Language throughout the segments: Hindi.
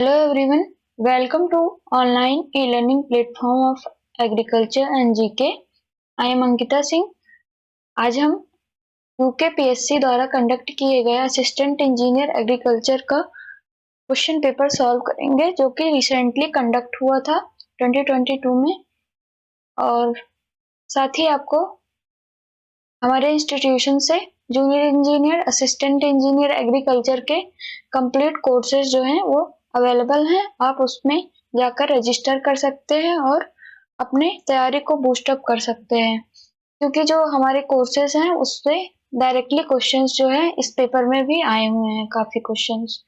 Hello everyone, welcome to online e-learning platform of agriculture and GK. I am Ankita Singh. आज हम UKPSC द्वारा कंडक्ट किए गए असिस्टेंट इंजीनियर एग्रीकल्चर का क्वेश्चन पेपर सॉल्व करेंगे जो कि रिसेंटली कंडक्ट हुआ था 2022 में। और साथ ही आपको हमारे इंस्टीट्यूशन से junior engineer, assistant engineer agriculture के कंप्लीट कोर्सेज जो हैं वो अवेलेबल हैं। आप उसमें जाकर रजिस्टर कर सकते हैं और अपने तैयारी को बूस्टअप कर सकते हैं, क्योंकि जो हमारे कोर्सेज हैं उससे डायरेक्टली क्वेश्चंस जो है इस पेपर में भी आए हुए हैं, काफ़ी क्वेश्चंस।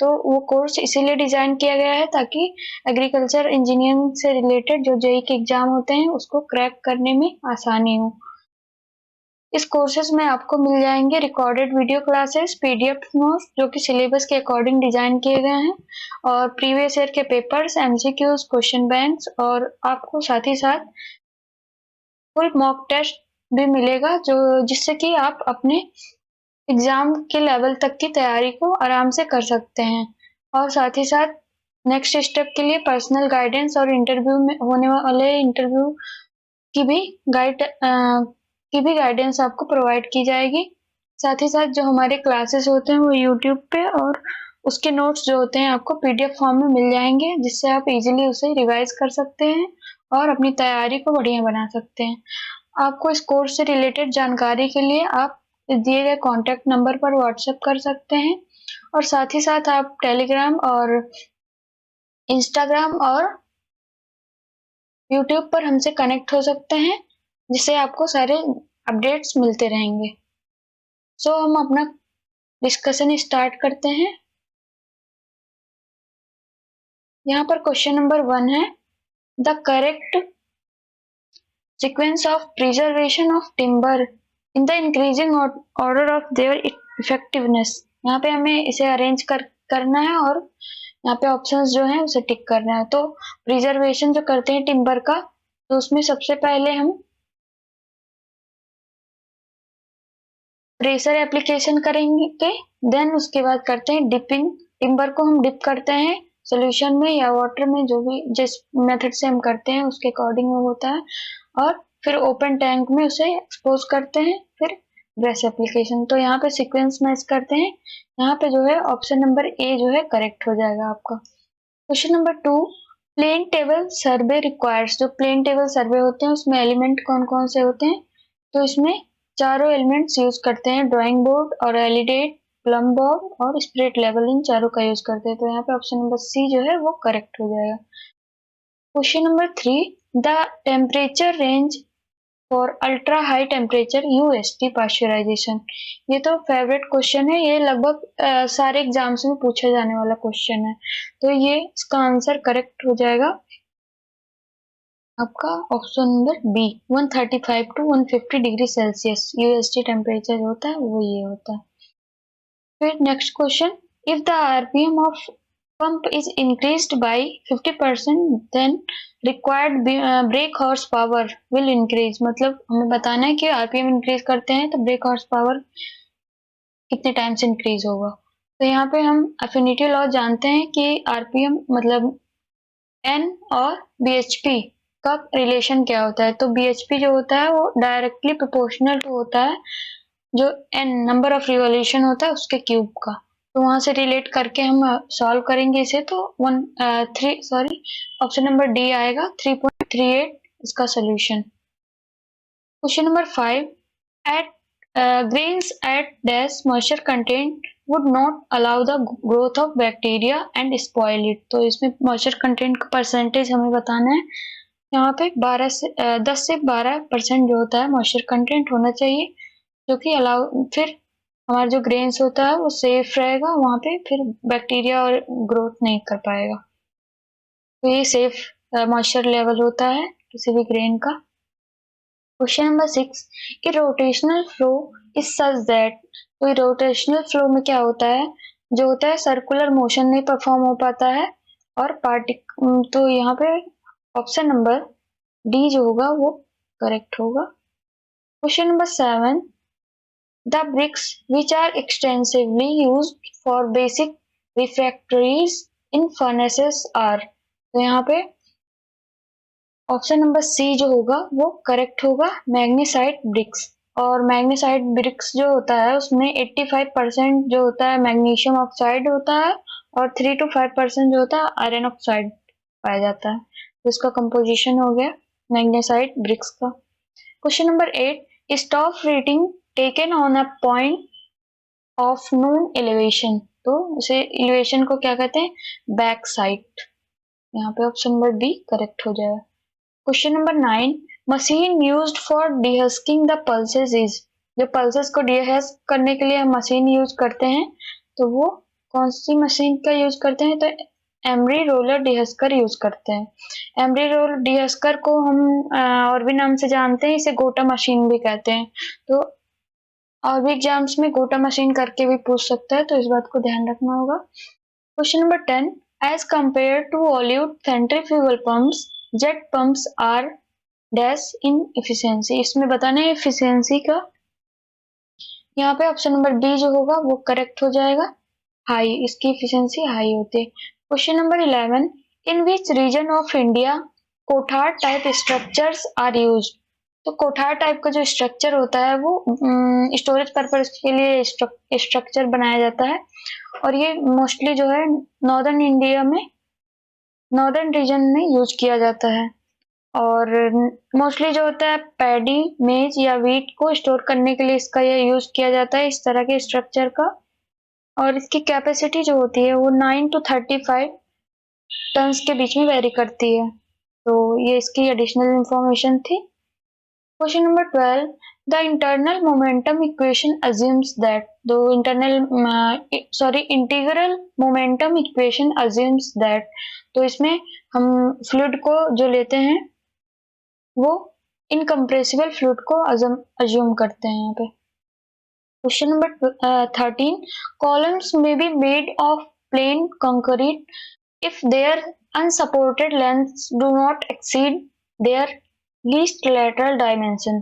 तो वो कोर्स इसीलिए डिज़ाइन किया गया है ताकि एग्रीकल्चर इंजीनियरिंग से रिलेटेड जो जेईई के एग्ज़ाम होते हैं उसको क्रैक करने में आसानी हो। इस कोर्सेज में आपको मिल जाएंगे recorded video classes, PDF notes जो कि सिलेबस के अकॉर्डिंग डिजाइन किए गए हैं, और प्रीवियस ईयर के पेपर्स, एमसीक्यूज, क्वेश्चन बैंक्स, और आपको साथ ही साथ फुल मॉक टेस्ट भी मिलेगा जो जिससे कि आप अपने एग्जाम के लेवल तक की तैयारी को आराम से कर सकते हैं। और साथ ही साथ नेक्स्ट स्टेप के लिए पर्सनल गाइडेंस और इंटरव्यू में होने वाले इंटरव्यू की भी गाइडेंस आपको प्रोवाइड की जाएगी। साथ ही साथ जो हमारे क्लासेस होते हैं वो यूट्यूब पे, और उसके नोट्स जो होते हैं आपको पीडीएफ फॉर्म में मिल जाएंगे, जिससे आप इजीली उसे रिवाइज कर सकते हैं और अपनी तैयारी को बढ़िया बना सकते हैं। आपको इस कोर्स से रिलेटेड जानकारी के लिए आप दिए गए कॉन्टैक्ट नंबर पर व्हाट्सएप कर सकते हैं, और साथ ही साथ आप टेलीग्राम और इंस्टाग्राम और यूट्यूब पर हमसे कनेक्ट हो सकते हैं, जिससे आपको सारे अपडेट्स मिलते रहेंगे। सो हम अपना डिस्कशन स्टार्ट करते हैं। यहाँ पर क्वेश्चन नंबर 1 है, the correct sequence of preservation of timber in the increasing order of their effectiveness. यहाँ पे हमें इसे अरेंज करना है और यहाँ पे ऑप्शंस जो हैं उसे टिक करना है। तो प्रिजर्वेशन जो करते हैं टिम्बर का, तो उसमें सबसे पहले हम प्रेशर एप्लीकेशन करेंगे, देन उसके बाद करते हैं डिपिंग। टिम्बर को हम डिप करते हैं सोल्यूशन में या वाटर में, जो भी जिस मेथड से हम करते हैं उसके अकॉर्डिंग वो होता है, और फिर ओपन टैंक में उसे एक्सपोज करते हैं, फिर ब्रश एप्लीकेशन। तो यहाँ पे सीक्वेंस मैच करते हैं। यहाँ पे जो है ऑप्शन नंबर ए जो है करेक्ट हो जाएगा आपका। Question number 2, plane table survey requires. जो प्लेन टेबल सर्वे होते हैं उसमें एलिमेंट कौन कौन से होते हैं, तो इसमें चारों एलिमेंट्स यूज करते हैं, ड्राइंग बोर्ड और एलिडेट, प्लम बॉब और स्पिरिट लेवल, इन चारों का यूज करते हैं। तो यहाँ पे ऑप्शन नंबर सी जो है वो करेक्ट हो जाएगा। Question number 3, the temperature range for ultra high temperature UST pasteurisation. ये तो फेवरेट क्वेश्चन है, ये लगभग सारे एग्जाम्स में पूछा जाने वाला क्वेश्चन है। तो ये इसका आंसर करेक्ट हो जाएगा आपका option number B, 135 to 150 degree Celsius UST temperature होता है वो ये होता है। फिर next question, if the RPM of pump is increased by 50% then required brake horse power will increase. मतलब हमें बताना है कि आरपीएम इंक्रीज करते हैं तो ब्रेक हॉर्स पावर कितने टाइम से इंक्रीज होगा। तो यहाँ पे हम एफिनिटी लॉ जानते हैं कि आरपीएम मतलब एन और बीएचपी का रिलेशन क्या होता है। तो बीएचपी जो होता है वो डायरेक्टली प्रोपोर्शनल टू होता है जो एन नंबर ऑफ रिवॉल्यूशन होता है उसके क्यूब का। तो वहां से रिलेट करके हम सॉल्व करेंगे इसे, तो ऑप्शन नंबर डी आएगा, 3.38 इसका solution. Question number 5, eight grains at dash moisture content would not allow the growth of bacteria and spoil it। तो इसमें moisture content का परसेंटेज हमें बताना है। यहाँ पे 10 से 12% जो होता है मॉइस्चर कंटेंट होना चाहिए, जो कि अलाउ फिर हमारा जो ग्रेन्स होता है वो सेफ रहेगा, वहाँ पे फिर बैक्टीरिया और ग्रोथ नहीं कर पाएगा। तो ये सेफ मॉइस्चर लेवल होता है किसी भी ग्रेन का। क्वेश्चन नंबर 6, कि rotational flow is such that. तो रोटेशनल फ्लो में क्या होता है, जो होता है सर्कुलर मोशन नहीं परफॉर्म हो पाता है और तो यहाँ पे ऑप्शन नंबर डी जो होगा वो करेक्ट होगा। Question number 7, the bricks which are extensively used for basic refractories in furnaces are. तो यहाँ पे ऑप्शन नंबर सी जो होगा वो करेक्ट होगा, मैग्नीसाइट ब्रिक्स। और मैग्नीसाइट ब्रिक्स जो होता है उसमें 85% जो होता है मैग्नीशियम ऑक्साइड होता है और 3 to 5% जो होता है आयरन ऑक्साइड पाया जाता है। तो इसका कंपोजिशन हो गया मैग्नीसाइट ब्रिक्स का। Question number 8, stop reading taken on a point of known elevation. तो इसे एलिवेशन को क्या कहते हैं, बैक साइड। यहाँ पे ऑप्शन नंबर डी करेक्ट हो जाएगा। Question number 9, machine used for dehusking the pulses is. जो पल्सेस को डिहस्क करने के लिए हम मशीन यूज करते हैं तो वो कौन सी मशीन का यूज करते हैं, तो एमरी रोलर डिहस्कर यूज करते हैं। एमरी रोलर डिहस्कर को हम और भी नाम से जानते हैं, इसे गोटा मशीन भी कहते हैं। तो और भी एग्जाम्स में गोटा मशीन करके भी पूछ सकता है, तो इस बात को ध्यान रखना होगा। Question number 10, as compare to volute centrifugal pumps, jet pumps are dash in efficiency. इसमें बताना है इफिशियंसी का। यहाँ पे ऑप्शन नंबर बी जो होगा वो करेक्ट हो जाएगा, हाई। इसकी इफिशियंसी हाई होती है। Question number 11, in which region of India कोठार टाइप स्ट्रक्चर्स आर यूज्ड। तो कोठार टाइप का जो स्ट्रक्चर होता है वो स्टोरेज पर्पज के लिए स्ट्रक्चर बनाया जाता है और ये मोस्टली जो है नॉर्दर्न इंडिया में, नॉर्दर्न रीजन में यूज किया जाता है। और मोस्टली जो होता है पैडी, मेज या वीट को स्टोर करने के लिए इसका ये यूज किया जाता है, इस तरह के स्ट्रक्चर का। और इसकी कैपेसिटी जो होती है वो 9 to 35 टन्स के बीच में वेरी करती है। तो ये इसकी एडिशनल इंफॉर्मेशन थी। Question number 12, the internal momentum equation assumes that. The integral momentum equation assumes that. तो इसमें हम फ्लूइड को जो लेते हैं वो इनकम्प्रेसिबल फ्लूइड को अज्यूम करते हैं यहाँ पे। क्वेश्चन नंबर 13, कॉलम्स में be made of plane concrete if their unsupported lengths do not exceed their least lateral dimension।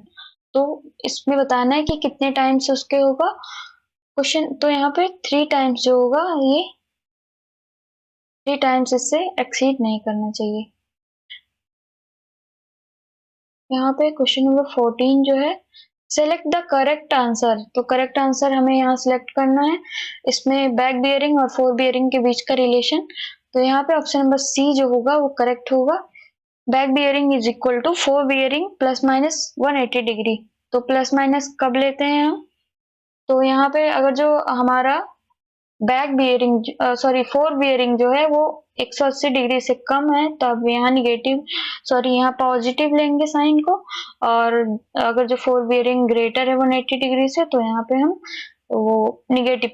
तो इसमें बताना है कि कितने टाइम्स उसके होगा क्वेश्चन। तो यहाँ पे 3 टाइम्स जो होगा, ये 3 टाइम्स इससे एक्सीड नहीं करना चाहिए। यहाँ पे क्वेश्चन नंबर 14 जो है, सेलेक्ट द करेक्ट आंसर। तो करेक्ट आंसर हमें यहाँ सिलेक्ट करना है। इसमें बैक बियरिंग और फोर बियरिंग के बीच का रिलेशन। तो यहाँ पे ऑप्शन नंबर सी जो होगा वो करेक्ट होगा, back bearing is equal to fore bearing plus minus 180 degree. तो प्लस माइनस कब लेते हैं हम, तो यहाँ पे अगर जो हमारा बैक बियरिंग फोर बियरिंग जो है वो 180 डिग्री से कम है तब यहाँ यहाँ पॉजिटिव लेंगे साइन को। और अगर जो फोर बियरिंग ग्रेटर है 180 डिग्री से तो यहाँ पे हम वो निगेटिव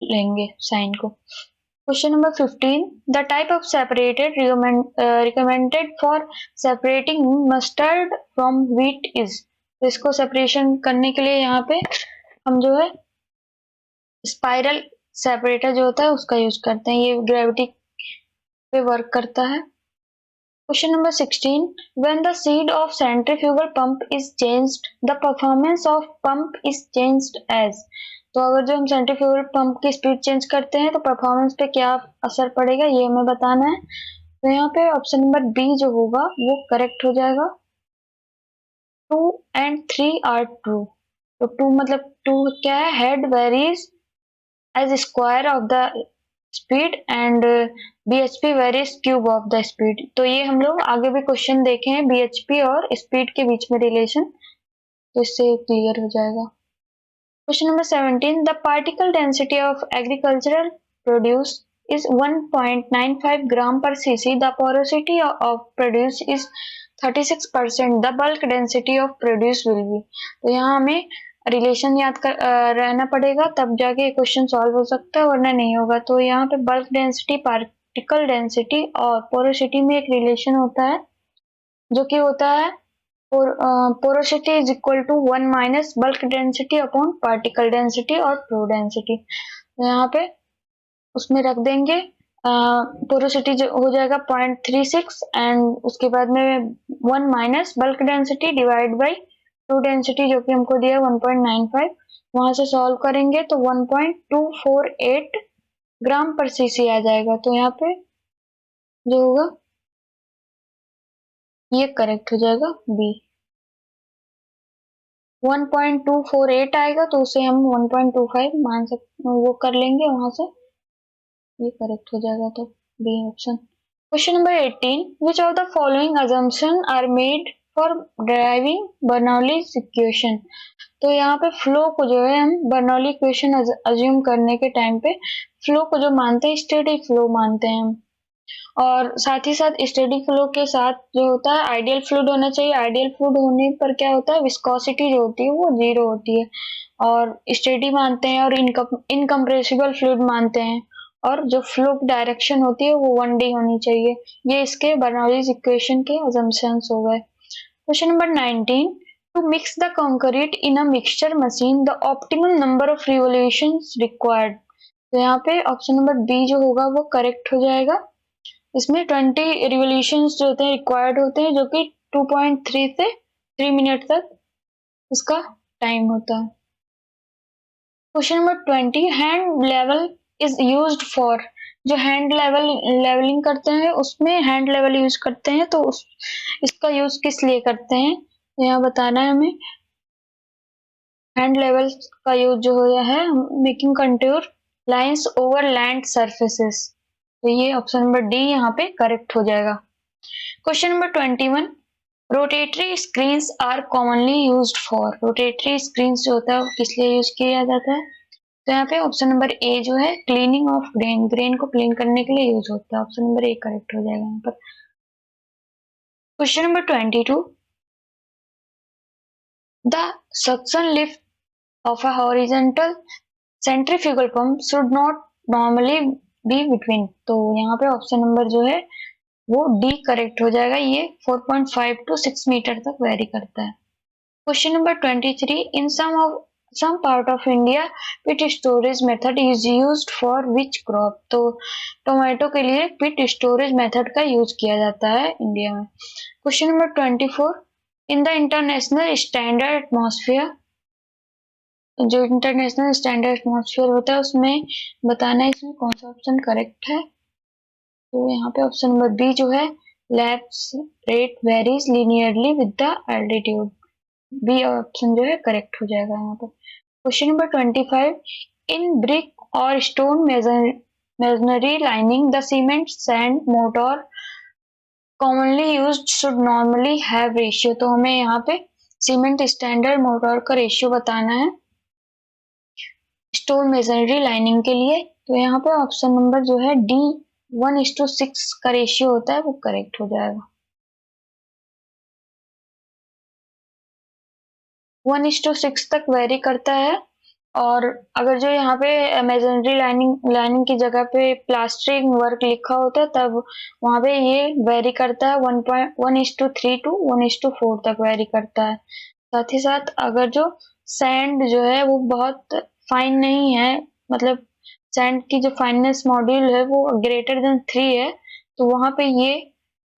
लेंगे साइन को। Question number 15, the type of separated recommended for separating mustard from wheat is. तो इसको सेपरेशन करने के लिए यहाँ पे हम जो है स्पाइरल सेपरेटर जो होता है उसका यूज करते हैं, ये ग्रेविटी पे वर्क करता है। Question number 16, when the speed of centrifugal pump is changed the performance of pump is changed as. तो अगर जो हम सेंट्रीफ्यूगल पंप की स्पीड चेंज करते हैं तो परफॉर्मेंस पे क्या असर पड़ेगा ये हमें बताना है। तो यहाँ पे ऑप्शन नंबर बी जो होगा वो करेक्ट हो जाएगा, 2 and 3 आर ट्रू। तो 2 मतलब 2 क्या है, head varies as square of the speed and bhp varies cube of the speed। तो ये हम लोग आगे भी क्वेश्चन देखे हैं bhp और स्पीड के बीच में रिलेशन, तो इससे क्लियर हो जाएगा। Question number 17, the particle density of agricultural produce is 1.95 gram per cc, the porosity of produce is 36%, the bulk density of produce will be। तो यहाँ हमें रिलेशन याद कर रहना पड़ेगा तब जाके क्वेश्चन सॉल्व हो सकता है, वरना नहीं होगा। तो यहाँ पे बल्क डेंसिटी, पार्टिकल डेंसिटी और पोरोसिटी में एक रिलेशन होता है जो कि होता है porosity is equal to 1 minus bulk density upon particle density और फ्लो डेंसिटी। तो यहाँ पे उसमें रख देंगे पोरोसिटी जो हो जाएगा 0.36 एंड उसके बाद में 1 minus bulk density divide by flow density जो कि हमको दिया 1.95। वहां से सॉल्व करेंगे तो 1.248 ग्राम पर सीसी आ जाएगा। तो यहाँ पे जो होगा ये करेक्ट हो जाएगा बी। 1.248 आएगा तो उसे हम 1.25 मान सकते, वो कर लेंगे वहां से, ये करेक्ट हो जाएगा तो B option. Question number 18, which of the following assumption are made for driving Bernoulli's equation. तो यहाँ पे फ्लो को जो है हम बर्नौली इक्वेशन अज्यूम करने के टाइम पे फ्लो को जो मानते हैं स्टेडी फ्लो मानते हैं हम, और साथ ही साथ स्टेडी फ्लो के साथ जो होता है आइडियल फ्लूइड होना चाहिए। आइडियल फ्लूइड होने पर क्या होता है, विस्कोसिटी जो होती है वो 0 होती है, और स्टेडी मानते हैं, और इनकम्प्रेसिबल फ्लूइड मानते हैं, और जो फ्लो की डायरेक्शन होती है वो 1D होनी चाहिए। ये इसके बर्नौलीज इक्वेशन के assumptions हो गए। Question number 19, to mix the concrete in a mixture machine the optimum number of revolutions required. तो यहाँ पे ऑप्शन नंबर बी जो होगा वो करेक्ट हो जाएगा। इसमें 20 रिवोल्यूशंस जो होते हैं रिक्वायर्ड होते हैं, जो कि 2.3 से 3 मिनट तक इसका टाइम होता है। Question number 20, hand level is used for. जो हैंड लेवलिंग करते हैं उसमें हैंड लेवल यूज करते हैं, तो इसका यूज किस लिए करते हैं तो यहाँ बताना है हमें। हैंड लेवल का यूज जो होता है making contour lines over land surfaces, तो ये ऑप्शन नंबर डी यहाँ पे करेक्ट हो जाएगा। Question number 21, rotatory screens are commonly used for. Rotatory screens जो होता है वो किस लिए यूज किया जाता है, तो यहाँ पे ऑप्शन नंबर ए जो है क्लीनिंग ऑफ ग्रेन को क्लीन करने के लिए यूज होता है। ऑप्शन नंबर ए करेक्ट हो जाएगा यहाँ पर। Question number 22, the suction lift of a horizontal centrifugal pump should not normally be between। तो यहाँ पे ऑप्शन नंबर जो है वो डी करेक्ट हो जाएगा। ये 4.5 to 6 मीटर तक वेरी करता है। Question number 23, in some part of India pit storage method is used for which crop। तो टोमेटो के लिए पिट स्टोरेज मेथड का यूज किया जाता है इंडिया में। Question number 24, in the international standard atmosphere. जो इंटरनेशनल स्टैंडर्ड एटमॉस्फेयर होता है उसमें बताना है इसमें कौन सा ऑप्शन करेक्ट है। तो यहाँ पे ऑप्शन नंबर बी जो है lapse rate varies linearly with the altitude, B option जो है करेक्ट हो जाएगा यहाँ पर। क्वेश्चन नंबर 25, इन ब्रिक और stone masonry lining the cement sand mortar commonly used should normally have ratio. तो हमें यहाँ पे सीमेंट स्टैंडर्ड मोटर का रेशियो बताना है स्टोन मेसनरी लाइनिंग के लिए। तो यहाँ पे ऑप्शन नंबर जो है डी 1:6 का रेशियो होता है वो करेक्ट हो जाएगा। 1:6 तक वेरी करता है, और अगर जो यहाँ पे मेसनरी लाइनिंग की जगह पे प्लास्टरिंग वर्क लिखा होता है तब वहां पे ये वेरी करता है 1:3 to 1:4 तक वेरी करता है। साथ ही साथ अगर जो सैंड जो है वो बहुत फाइन नहीं है, मतलब सैंड की जो फाइननेस मॉड्यूल है वो ग्रेटर देन 3 है, तो वहां पे ये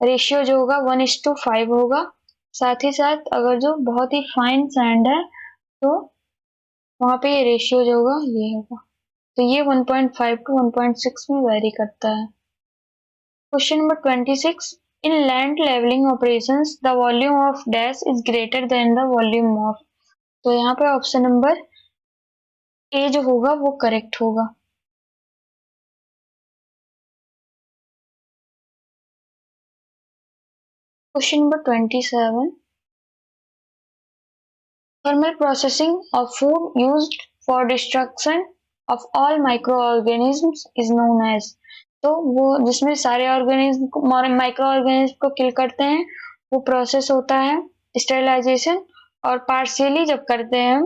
रेशियो जो होगा 1:5 होगा। साथ ही साथ अगर जो बहुत ही फाइन सैंड है तो वहां पे ये रेशियो जो होगा ये होगा। तो ये 1.5 to 1.6 में वेरी करता है। Question number 26, in land levelling operations the volume of dash is greater than the volume of. तो यहाँ पे ऑप्शन नंबर ए जो होगा वो करेक्ट होगा। Question number 27, thermal processing of food used for destruction of all microorganisms is known as। तो वो जिसमें सारे माइक्रो ऑर्गेनिज्म को किल करते हैं वो प्रोसेस होता है स्टेरिलाइजेशन, और पार्शियली जब करते हैं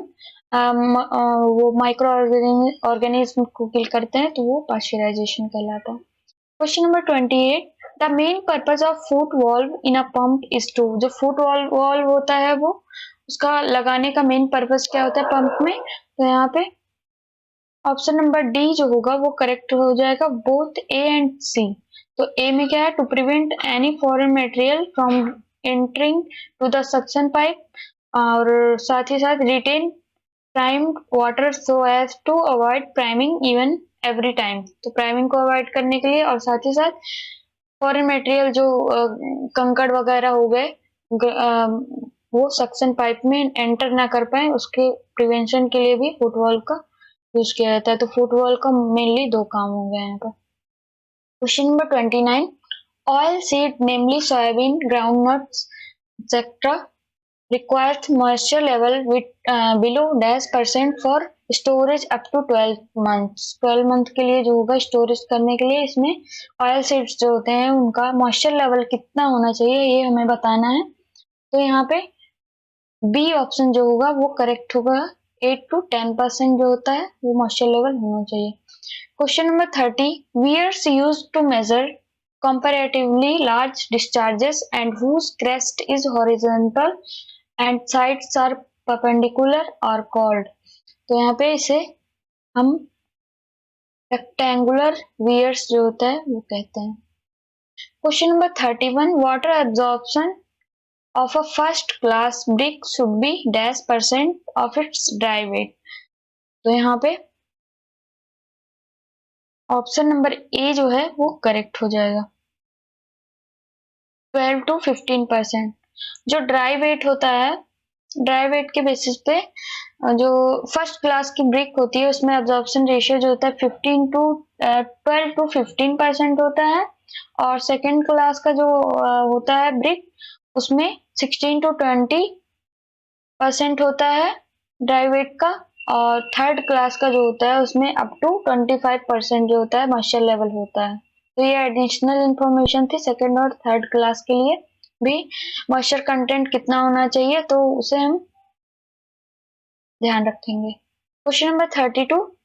वो माइक्रो ऑर्गेनिज्म को किल करते हैं तो वो पार्शियलाइजेशन कहलाता है। Question number 28, the main purpose of foot valve in a pump is to. जो फुट वॉल्व होता है वो उसका लगाने का मेन पर्पज क्या होता है पंप में, तो यहाँ पे ऑप्शन नंबर डी जो होगा वो करेक्ट हो जाएगा, बोथ ए एंड सी। तो ए में क्या है, to prevent any foreign material from entering to the suction pipe, और साथ ही साथ retain primed water so as to avoid priming even every time. तो प्राइमिंग को अवॉइड करने के लिए, और साथ ही साथ फॉरेन मटेरियल जो कंकड़ वगैरह हो गए वो सक्शन पाइप में एंटर ना कर पाए, उसके प्रिवेंशन के लिए भी फुटवॉल का यूज किया जाता है। तो फुटवॉल का मेनली दो काम हो गए यहाँ पर। Question number 29, oil seed namely soybean, groundnuts etcetera requires moisture level with below -% for storage up to 12 months। 12 month के लिए जो होगा स्टोरेज करने के लिए इसमें ऑयल सीड्स जो होते हैं उनका मॉइस्चर लेवल कितना होना चाहिए ये हमें बताना है। तो यहाँ पे बी ऑप्शन जो होगा वो करेक्ट होगा। 8 to 10% जो होता है वो मॉइस्चर लेवल होना चाहिए। Question number 30, wears used to measure comparatively large discharges and whose crest is horizontal and sides are perpendicular are called। तो यहाँ पे इसे हम रेक्टेंगुलर वियर्स जो होता है वो कहते हैं। Question number 31, water absorption of a first class brick should be -% of its dry weight. तो यहाँ पे ऑप्शन नंबर ए जो है वो करेक्ट हो जाएगा। 12 to 15%। जो ड्राई वेट होता है, ड्राई वेट के बेसिस पे जो फर्स्ट क्लास की ब्रिक होती है उसमें एब्जॉर्प्शन रेशियो जो होता है 12 to 15% होता है, और सेकेंड क्लास का जो होता है ब्रिक उसमें 16 to 20% होता है ड्राई वेट का, और थर्ड क्लास का जो होता है उसमें अप टू 25% जो होता है मॉइस्चर लेवल होता है। तो ये एडिशनल इंफॉर्मेशन थी सेकेंड और थर्ड क्लास के लिए भी मॉइस्चर कंटेंट कितना होना चाहिए, तो उसे हम ध्यान रखेंगे। Question number 32,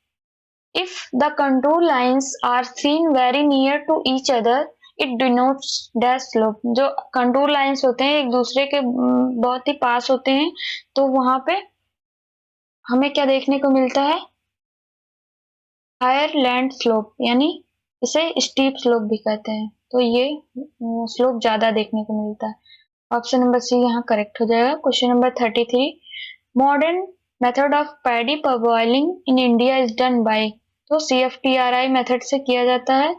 if the contour lines are seen very near to each other it denotes dash slope. जो कंटूर लाइंस होते हैं एक दूसरे के बहुत ही पास होते हैं तो वहां पे हमें क्या देखने को मिलता है, हायर लैंड स्लोप, यानी इसे स्टीप स्लोप भी कहते हैं। तो ये स्लोप ज्यादा देखने को मिलता है। ऑप्शन नंबर सी यहाँ करेक्ट हो जाएगा। Question number 33, modern method of paddy parboiling in India is done by. तो CFTRI मेथड से किया जाता है।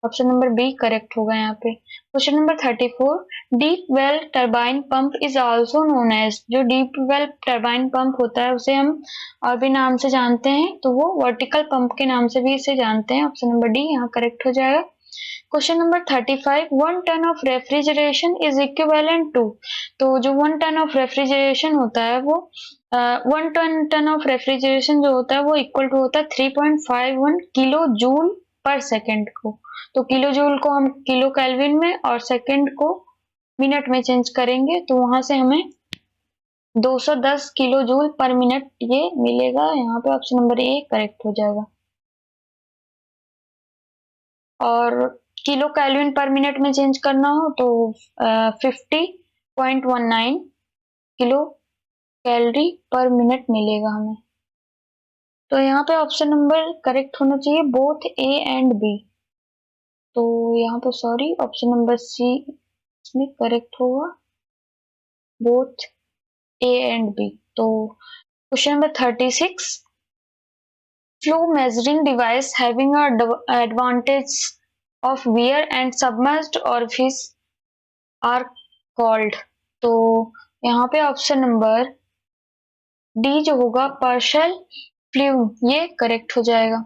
ऑप्शन नंबर बी करेक्ट होगा यहाँ पे। Question number 34, deep well turbine pump is also known as. जो डीप वेल टरबाइन पंप होता है उसे हम और भी नाम से जानते हैं, तो वो वर्टिकल पंप के नाम से भी इसे जानते हैं। ऑप्शन नंबर डी यहाँ करेक्ट हो जाएगा। Question number 35, 1 ton of refrigeration is equivalent to. तो जो 1 टन ऑफ रेफ्रिजरेशन होता है वो 1 टन ऑफ रेफ्रिजरेशन जो होता है वो इक्वल टू होता है 3.51 किलो जूल पर सेकेंड को। तो किलो जूल को हम किलो केल्विन में और सेकेंड को मिनट में चेंज करेंगे, तो वहां से हमें 210 किलो जूल पर मिनट ये मिलेगा। यहाँ पे ऑप्शन नंबर ए करेक्ट हो जाएगा। और किलो केल्विन पर मिनट में चेंज करना हो तो 50.19 किलो कैलोरी पर मिनट मिलेगा हमें। तो यहाँ पे ऑप्शन नंबर करेक्ट होना चाहिए बोथ ए एंड बी। तो यहाँ पे सॉरी, ऑप्शन नंबर सी इसमें करेक्ट होगा, बोथ ए एंड बी। तो question number 36, flow measuring device having a advantage of wear and submerged orifice are called। तो यहाँ पे ऑप्शन नंबर डी जो होगा पार्शियल फ्लू ये करेक्ट हो जाएगा।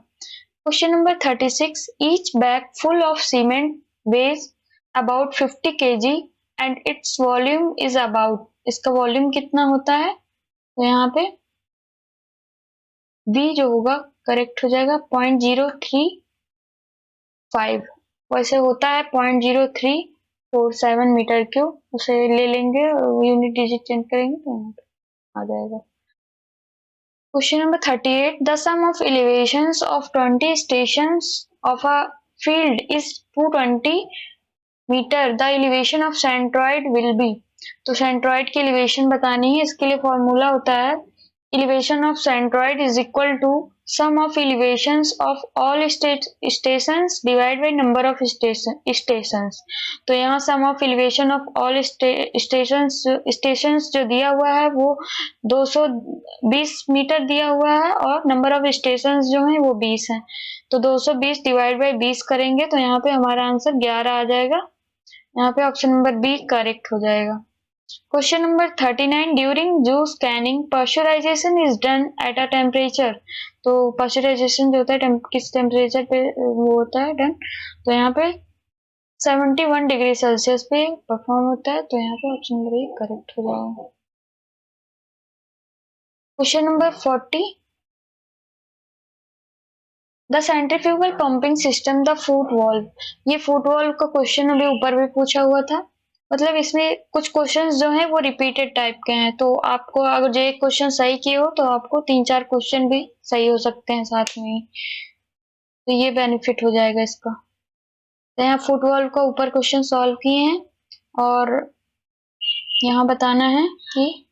Question number 36, each bag full of cement weighs about 50 kg and its volume is about। इसका वॉल्यूम कितना होता है, तो यहाँ पे बी जो होगा करेक्ट हो जाएगा 0.035। वैसे होता है 0.0347 मीटर क्यूब, उसे ले लेंगे यूनिट डिजिट चेंज करेंगे तो यहाँ पे आ जाएगा। Question number 38, the sum of elevations of 20 stations of a field is 220 meter. The elevation of centroid will be। तो centroid की elevation बतानी है, इसके लिए फॉर्मूला होता है elevation of centroid is equal to sum of elevations of all stations divided by number of stations। तो यहाँ sum of elevation of all stations जो दिया हुआ है वो 220 मीटर दिया हुआ है और नंबर ऑफ स्टेशंस जो है वो 20 है। तो 220 डिवाइड बाई 20 करेंगे तो यहाँ पे हमारा आंसर 11 आ जाएगा। यहाँ पे ऑप्शन नंबर बी करेक्ट हो जाएगा। Question number 39, during juice canning pasteurization is done at a temperature. तो पास्चराइजेशन जो होता है किस टेम्परेचर पे वो होता है डन, तो यहाँ पे 71 डिग्री सेल्सियस पे परफॉर्म होता है, तो यहाँ पे ऑप्शन नंबर ए करेक्ट हो जाएगा। Question number 40, the centrifugal pumping system the foot valve. ये फुट वॉल्व का क्वेश्चन अभी ऊपर भी पूछा हुआ था, मतलब इसमें कुछ क्वेश्चंस जो हैं वो रिपीटेड टाइप के हैं, तो आपको अगर जो एक क्वेश्चन सही किए हो तो आपको 3-4 क्वेश्चन भी सही हो सकते हैं साथ में ही, तो ये बेनिफिट हो जाएगा इसका। तो यहाँ फुट वॉल्व का ऊपर क्वेश्चन सॉल्व किए हैं और यहाँ बताना है कि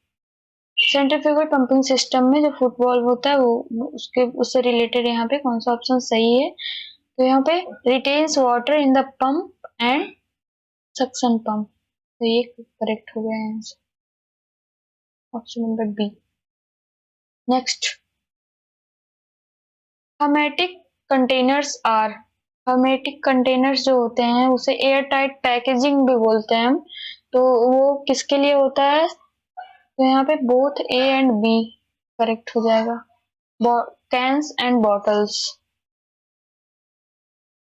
सेंट्रीफ्यूगल पंपिंग सिस्टम में जो फुट वॉल्व होता है वो उससे रिलेटेड यहाँ पे कौन सा ऑप्शन सही है। तो यहाँ पे retains water in the pump and suction pump, तो ये करेक्ट हो गया है option number B. Next, hermetic containers are. Hermetic containers जो होते हैं उसे एयर टाइट पैकेजिंग भी बोलते हैं हम, तो वो किसके लिए होता है, तो यहाँ पे both A and B correct हो जाएगा, cans and bottles.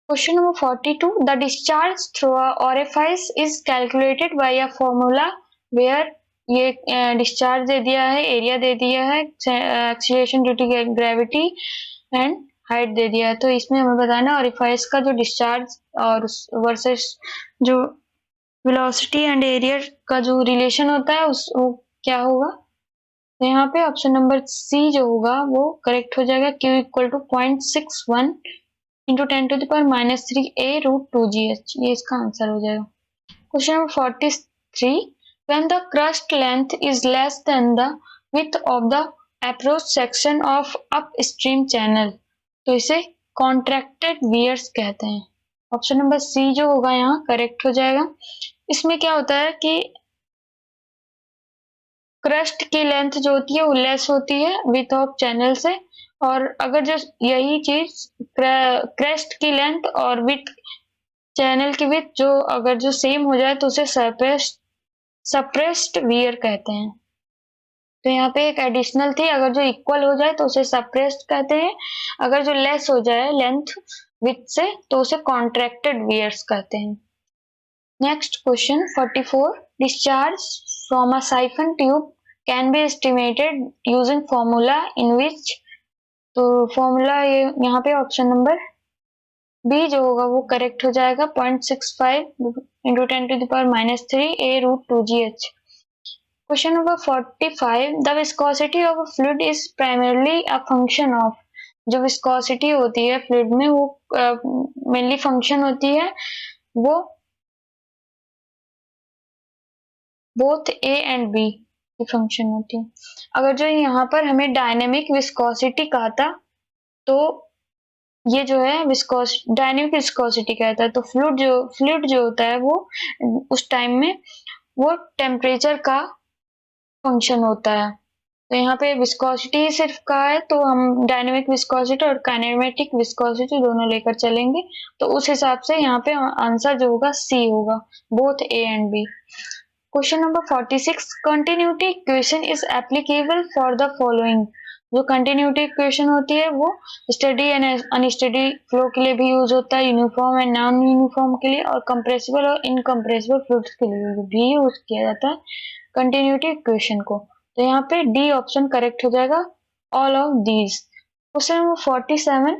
Question number 42. The discharge through a orifice is calculated by a formula where ये डिस्चार्ज दे दिया है, एरिया दे दिया है, acceleration due to gravity and height दे दिया है, तो इसमें हमें बताना ऑरिफाइस का जो डिस्चार्ज और वर्सेस जो वेलोसिटी एंड एरिया का जो रिलेशन होता है उस वो क्या होगा। तो यहाँ पे ऑप्शन नंबर सी जो होगा वो करेक्ट हो जाएगा, Q equal to 0.61 into 10⁻³ A√2GH, ये इसका आंसर हो जाएगा। Question number 43, when the crust length is less than the width of the approach section of upstream channel, तो इसे contracted weirs कहते हैं। ऑप्शन नंबर सी जो होगा यहाँ करेक्ट हो जाएगा। इसमें क्या होता है कि क्रस्ट की लेंथ जो होती है वो लेस होती है विथ ऑफ चैनल से, और अगर जो यही चीज क्रस्ट की लेंथ और विथ चैनल की विथ जो अगर जो सेम हो जाए तो उसे सप्रेस्ड वियर कहते हैं। तो यहाँ पे एक एडिशनल थी, अगर जो इक्वल हो जाए तो उसे सप्रेस्ड कहते हैं, अगर जो लेस हो जाए लेंथ विथ से तो उसे कॉन्ट्रैक्टेड वियर्स कहते हैं। Next question 44, discharge from a siphon tube can be estimated using formula in which, तो फॉर्मूला ये यहाँ पे ऑप्शन नंबर बी जो होगा वो करेक्ट हो जाएगा, 0.65 into 10⁻³ A√2GH। Question number 45, the viscosity of a fluid is primarily a function of. जो विस्कोसिटी होती है फ्लूइड में वो मेनली फंक्शन होती है वो बोथ ए एंड बी की फंक्शन होती है। अगर जो यहाँ पर हमें डायनेमिक विस्कोसिटी कहा था तो ये जो है डायनेमिक विस्कोसिटी कहता है, तो फ्लूइड जो होता है वो उस टाइम में वो टेम्परेचर का फंक्शन होता है। तो यहाँ पे विस्कोसिटी सिर्फ कहा है तो हम डायनेमिक विस्कोसिटी और काइनेमेटिक विस्कोसिटी दोनों लेकर चलेंगे, तो उस हिसाब से यहाँ पे आंसर जो होगा सी होगा, both A and B. Question number 46, continuity equation is applicable for the following. जो कंटिन्यूटी इक्वेशन होती है वो स्टडी एंड अनस्टडी फ्लो के लिए भी यूज होता है, यूनिफॉर्म एंड नॉन यूनिफॉर्म के लिए, और कंप्रेसिबल और इनकंप्रेसिबल फ्लूइड्स के लिए भी यूज किया जाता है कंटिन्यूटी इक्वेशन को। तो यहाँ पे डी ऑप्शन करेक्ट हो जाएगा, all of these. Question number 47,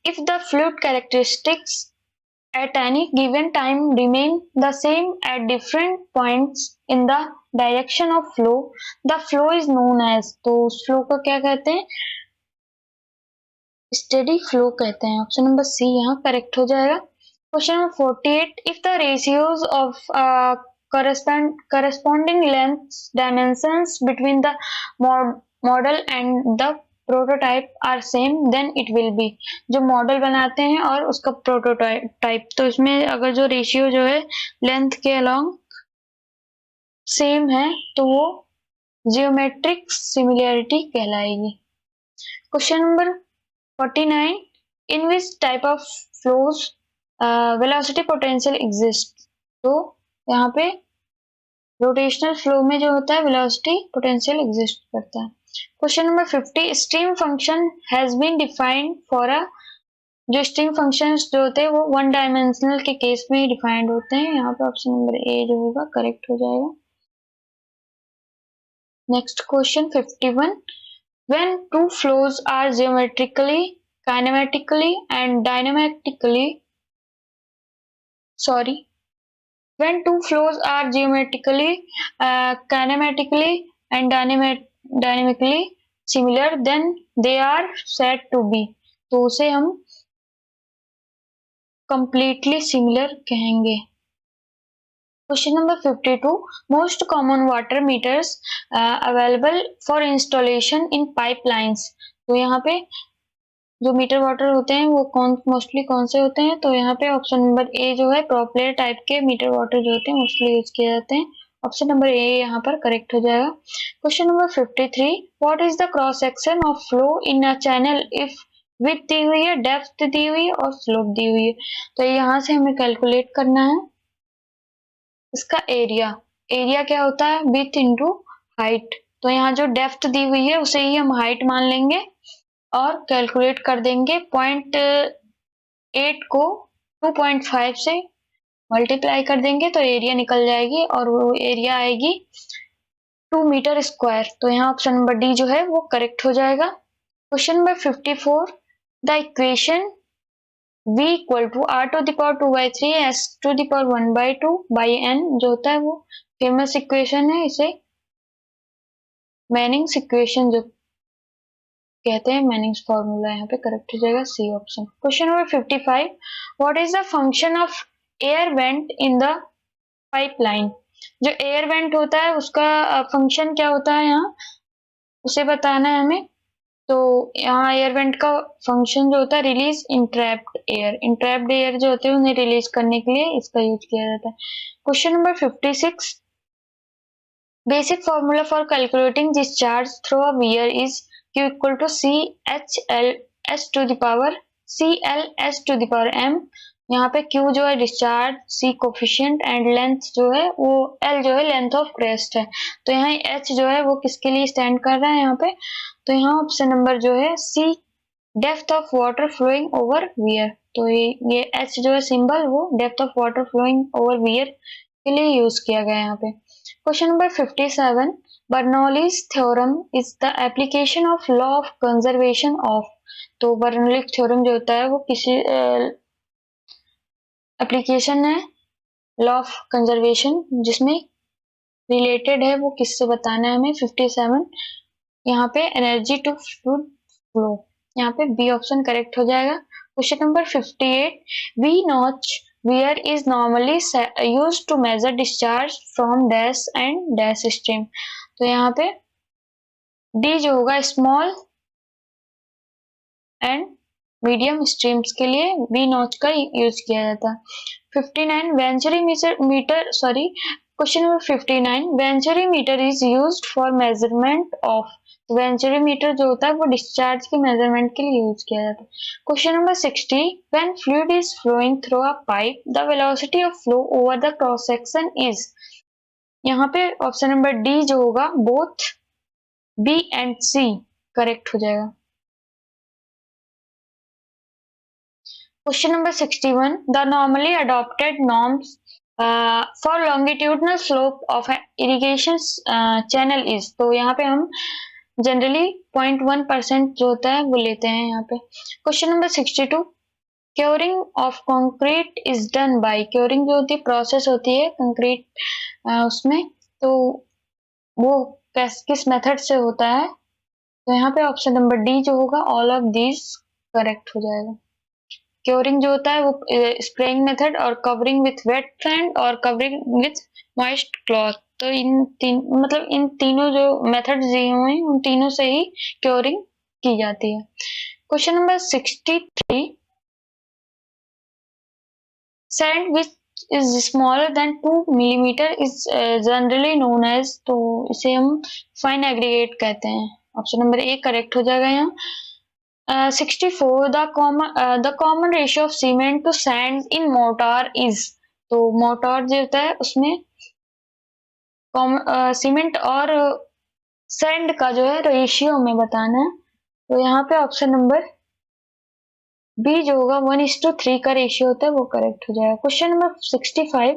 if the fluid characteristics at any given time remain the same at different points in the direction of flow, the flow is known as, तो उस फ्लो को क्या कहते हैं, स्टेडी फ्लो कहते हैं। ऑप्शन नंबर सी यहाँ करेक्ट हो जाएगा। Question number 48, if the ratios of corresponding lengths dimensions between the model and the prototype are same then it will be. जो मॉडल बनाते हैं और उसका प्रोटोटाइप, तो इसमें अगर जो रेशियो जो है लेंथ के अलोंग सेम है तो वो जियोमेट्रिक सिमिलैरिटी कहलाएगी। Question number 49, in which type of flows velocity potential exist, तो यहाँ पे रोटेशनल फ्लो में जो होता है वेलोसिटी पोटेंशियल एग्जिस्ट करता है। Question number 50, stream function has been defined for a, जो स्ट्रीम फंक्शंस जो होते हैं वो वन डायमेंशनल के केस में ही डिफाइंड होते हैं। यहाँ पे ऑप्शन नंबर ए जो होगा करेक्ट हो जाएगा। Next question 51, when two flows are geometrically, kinematically and dynamically, sorry, when two flows are geometrically, kinematically and dynamically similar, then they are said to be, तो उसे हम completely similar कहेंगे। Question number 52, most common water meters available for installation in pipelines, तो यहाँ पे जो मीटर वाटर होते हैं वो मोस्टली कौन से होते हैं, तो यहाँ पे ऑप्शन नंबर ए जो है प्रोपेलर टाइप के मीटर वाटर जो होते हैं मोस्टली यूज किए जाते हैं। ऑप्शन नंबर ए यहाँ पर करेक्ट हो जाएगा। Question number 53, what is the cross section of flow in a channel if width दी हुई है, डेप्थ दी हुई है और स्लोप दी हुई है, तो यहाँ से हमें कैलकुलेट करना है इसका एरिया। एरिया क्या होता है, विड्थ इंटू हाइट, तो यहाँ जो डेप्थ दी हुई है उसे ही हम हाइट मान लेंगे और कैलकुलेट कर देंगे। 0.8 को 2.5 से मल्टीप्लाई कर देंगे तो एरिया निकल जाएगी और वो एरिया आएगी 2 मीटर स्क्वायर, तो यहाँ ऑप्शन नंबर डी जो है वो करेक्ट हो जाएगा। Question number 54, the equation v equal to r to the power 2/3 s to the power 1/2 by n जो होता है वो फेमस इक्वेशन है, इसे मैनिंग्स इक्वेशन जो कहते हैं, मैनिंग्स फॉर्मूला, यहाँ पे करेक्ट हो जाएगा C option. Question number 55, what is the function of air vent in the pipeline, जो एयर वेंट होता है उसका फंक्शन क्या होता है यहाँ उसे बताना है हमें। तो यहाँ एयर वेंट का फंक्शन जो होता है रिलीज इंट्रैप्ड एयर जो होते हैं उन्हें रिलीज करने के लिए इसका यूज किया जाता है। Question number 56, basic formula for calculating discharge through a weir is Q equal to CHLS to the power CLS to the power m, यहाँ पे Q जो है discharge, C coefficient and length जो है वो L जो है लेंथ ऑफ क्रेस्ट है, तो यहाँ H जो है वो किसके लिए स्टैंड कर रहा है यहाँ पे, तो यहाँ ऑप्शन नंबर जो है C depth of water flowing over weir, तो ये H जो है सिंबल वो depth of water flowing over weir के लिए यूज किया गया है यहाँ पे। Question number 57, Bernoulli's theorem is the application of law of conservation of, तो बर्नौली थ्योरम जो होता है वो किसी एप्लीकेशन है लॉ ऑफ कंजर्वेशन जिसमें रिलेटेड है, वो किससे बताना है हमें। 57 यहाँ पे एनर्जी टू फ्लो, यहाँ पे बी ऑप्शन करेक्ट हो जाएगा। Question number 58, V notch where is normally used to measure discharge from dash and dash stream, तो यहाँ पे डी जो होगा स्मॉल एंड मीडियम स्ट्रीम्स के लिए वी नॉच का यूज किया जाता है। 59, question number 59, venturimeter is used for measurement of, venturimeter जो होता है वो डिस्चार्ज के मेजरमेंट के लिए यूज किया जाता है। Question number 60, when fluid is flowing through a pipe the velocity of flow over the cross section is, यहाँ पे ऑप्शन नंबर डी जो होगा both B and C correct हो जाएगा। Question number 61, the normally adopted norms for longitudinal slope of irrigation channel is, तो यहाँ पे हम जनरली 0.1% जो होता है वो लेते हैं यहाँ पे। Question number 62, curing of concrete is done bye, curing जो होती है प्रोसेस होती है कंक्रीट उसमें, तो वो किस मेथड से होता है, तो यहाँ पे ऑप्शन नंबर डी जो होगा ऑल ऑफ दीज करेक्ट हो जाएगा। क्योरिंग जो होता है वो स्प्रेइंग मेथड और कवरिंग विथ वेट सैंड और कवरिंग विथ मॉइस्ट क्लॉथ, तो इन तीनों जो मेथड दिए हुए हैं उन तीनों से ही क्योरिंग की जाती है। Question number 63, sand which is smaller than 2 millimeter is generally known as, तो इसे हम फाइन एग्रीगेट कहते हैं। ऑप्शन नंबर ए करेक्ट हो जाएगा यहाँ। 64 the common ratio of cement to sand in mortar is। तो मोर्टार जो होता है उसमें सीमेंट और सैंड का जो है रेशियो में बताना है। तो यहाँ पे ऑप्शन नंबर बी जो होगा 1:3 का रेशियो होता है वो करेक्ट हो जाएगा। Question number 65।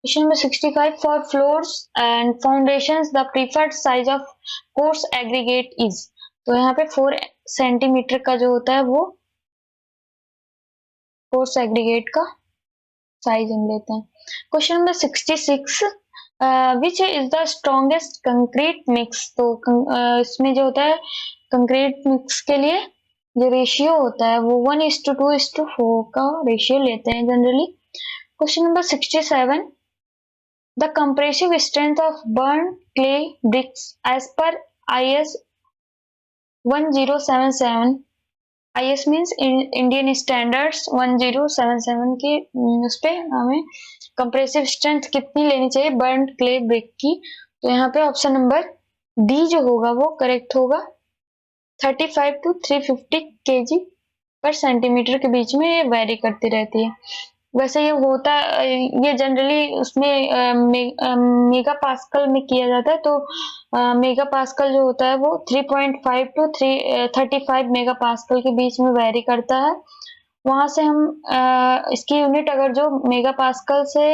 Question number 65 for floors and foundations the preferred size of coarse aggregate is। तो यहाँ पे 4 सेंटीमीटर का जो होता है वो कोर्स एग्रीगेट का साइज हम लेते हैं। Question number 66 which is the strongest concrete mix. तो इसमें जो होता है कंक्रीट मिक्स के लिए जो रेशियो होता है वो 1:2:4 का रेशियो लेते हैं generally. Question number 67 the compressive strength of burnt clay bricks as per IS 1077। IS means Indian standards 1077 के उस पे हमें कंप्रेसिव स्ट्रेंथ कितनी लेनी चाहिए बर्न क्ले ब्रिक की। तो यहाँ पे ऑप्शन नंबर डी जो होगा वो करेक्ट होगा। 35 to 350 kg पर सेंटीमीटर के बीच में ये वेरी करती रहती है। वैसे ये होता ये जनरली उसमें मेगा पास्कल में किया जाता है। तो मेगा पास्कल जो होता है वो 3.5 to 35 मेगा पास्कल के बीच में वेरी करता है। वहां से हम इसकी यूनिट अगर जो मेगा पास्कल से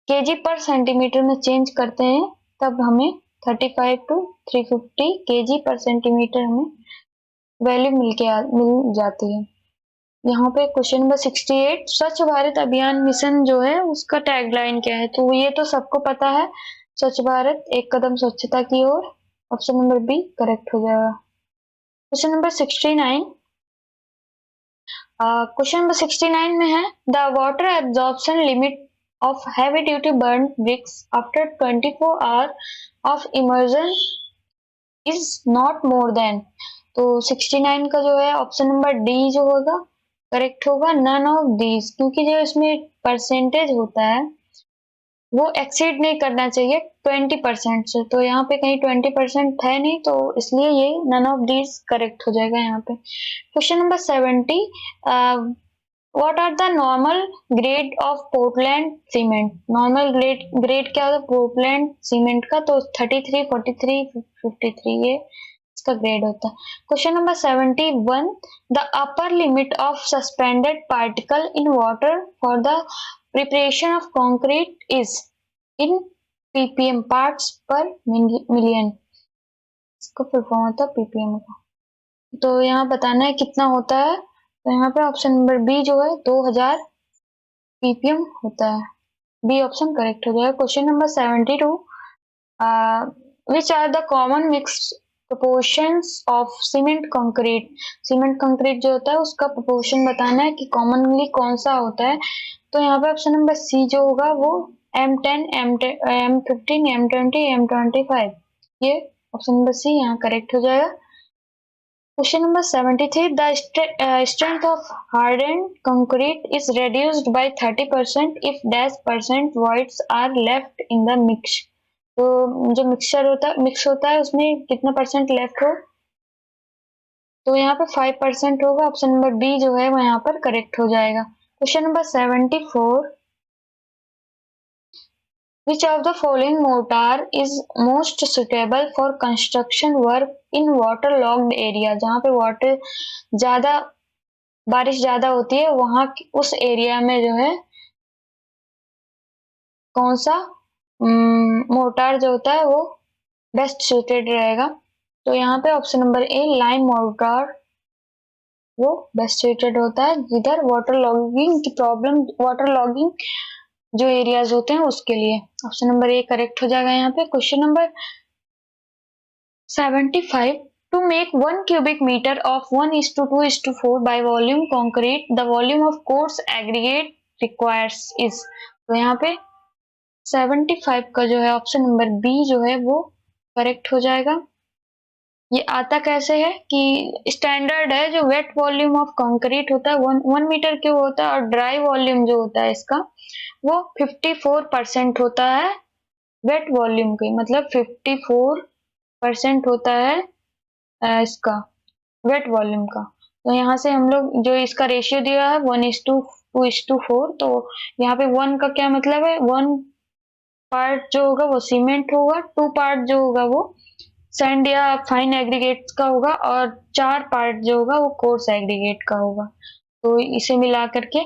केजी पर सेंटीमीटर में चेंज करते हैं तब हमें 35 to 350 केजी पर सेंटीमीटर हमें वैल्यू मिल जाती है। यहाँ पे क्वेश्चन नंबर 68 स्वच्छ भारत अभियान मिशन जो है उसका टैगलाइन क्या है। तो ये तो सबको पता है, स्वच्छ भारत एक कदम स्वच्छता की ओर। ऑप्शन नंबर बी करेक्ट हो जाएगा। क्वेश्चन नंबर 69 क्वेश्चन नंबर 69 में है the water absorption limit of heavy duty burn bricks after 24 hour of immersion is not more than. तो 69 का जो है ऑप्शन नंबर डी जो होगा करेक्ट होगा, नन ऑफ दीज, क्योंकि जो इसमें परसेंटेज होता है वो एक्सीड नहीं करना चाहिए 20% से। तो यहाँ पे कहीं 20% है नहीं तो इसलिए ये नन ऑफ दीज करेक्ट हो जाएगा यहाँ पे। Question number 70 what are the normal grade of Portland cement. Normal grade क्या होता है पोर्टलैंड सीमेंट का। तो 33, 43, 53 ये इसका ग्रेड होता है। Question number 71 the upper limit of suspended particle in water for the preparation of concrete is in ppm parts पर मिलियन। इसको फुल फॉर्म होता है ppm का। तो यहाँ बताना है कितना होता है। तो यहाँ पे ऑप्शन नंबर बी जो है 2000 ppm होता है। बी ऑप्शन करेक्ट हो जाएगा। Question number 72 which are the common mix proportions of cement concrete। Cement concrete जो होता है उसका प्रोपोर्शन बताना है कि कॉमनली कौन सा होता है। तो यहाँ पे ऑप्शन नंबर सी जो होगा वो M10, M15, M20, M25 ये ऑप्शन नंबर सी यहाँ करेक्ट हो जाएगा। Question number 73 the strength of hardened concrete is reduced by 30% if -% voids are left in the mix। तो जो मिक्स होता है उसमें कितना परसेंट लेफ्ट हो। तो यहाँ पे 5% होगा। ऑप्शन नंबर बी जो है वो यहाँ पर करेक्ट हो जाएगा। Question number 74 which of the following mortar is most suitable for construction work in water logged area. जहाँ पे वाटर ज्यादा बारिश ज्यादा होती है वहां उस एरिया में जो है कौन सा मोर्टार जो होता है वो बेस्ट सूटेड रहेगा। तो यहाँ पे ऑप्शन नंबर ए लाइम मोर्टार वो बेस्ट सूटेड होता है जिधर वाटर लॉगिंग की प्रॉब्लम, वाटर लॉगिंग जो एरियाज होते हैं उसके लिए। ऑप्शन नंबर ए करेक्ट हो जाएगा यहाँ पे। Question number 75 to make 1 cubic meter of 1:2:4 by volume concrete the volume of coarse aggregate requires is। तो यहाँ पे 75 का जो है ऑप्शन नंबर बी जो है वो करेक्ट हो जाएगा। ये आता कैसे है कि स्टैंडर्ड है जो वेट वॉल्यूम ऑफ कंक्रीट होता है 1 मीटर क्यूब होता है और ड्राई वॉल्यूम जो होता है इसका वो 54% होता है वेट वॉल्यूम के, मतलब 54 परसेंट होता है इसका वेट वॉल्यूम का। तो यहाँ से हम लोग जो इसका रेशियो दिया है 1:2:4, तो यहाँ पे 1 का क्या मतलब है, 1 पार्ट जो होगा वो सीमेंट होगा, 2 पार्ट जो होगा वो सैंड या फाइन एग्रीगेट का होगा, और 4 पार्ट जो होगा वो कोर्स एग्रीगेट का होगा। तो इसे मिला करके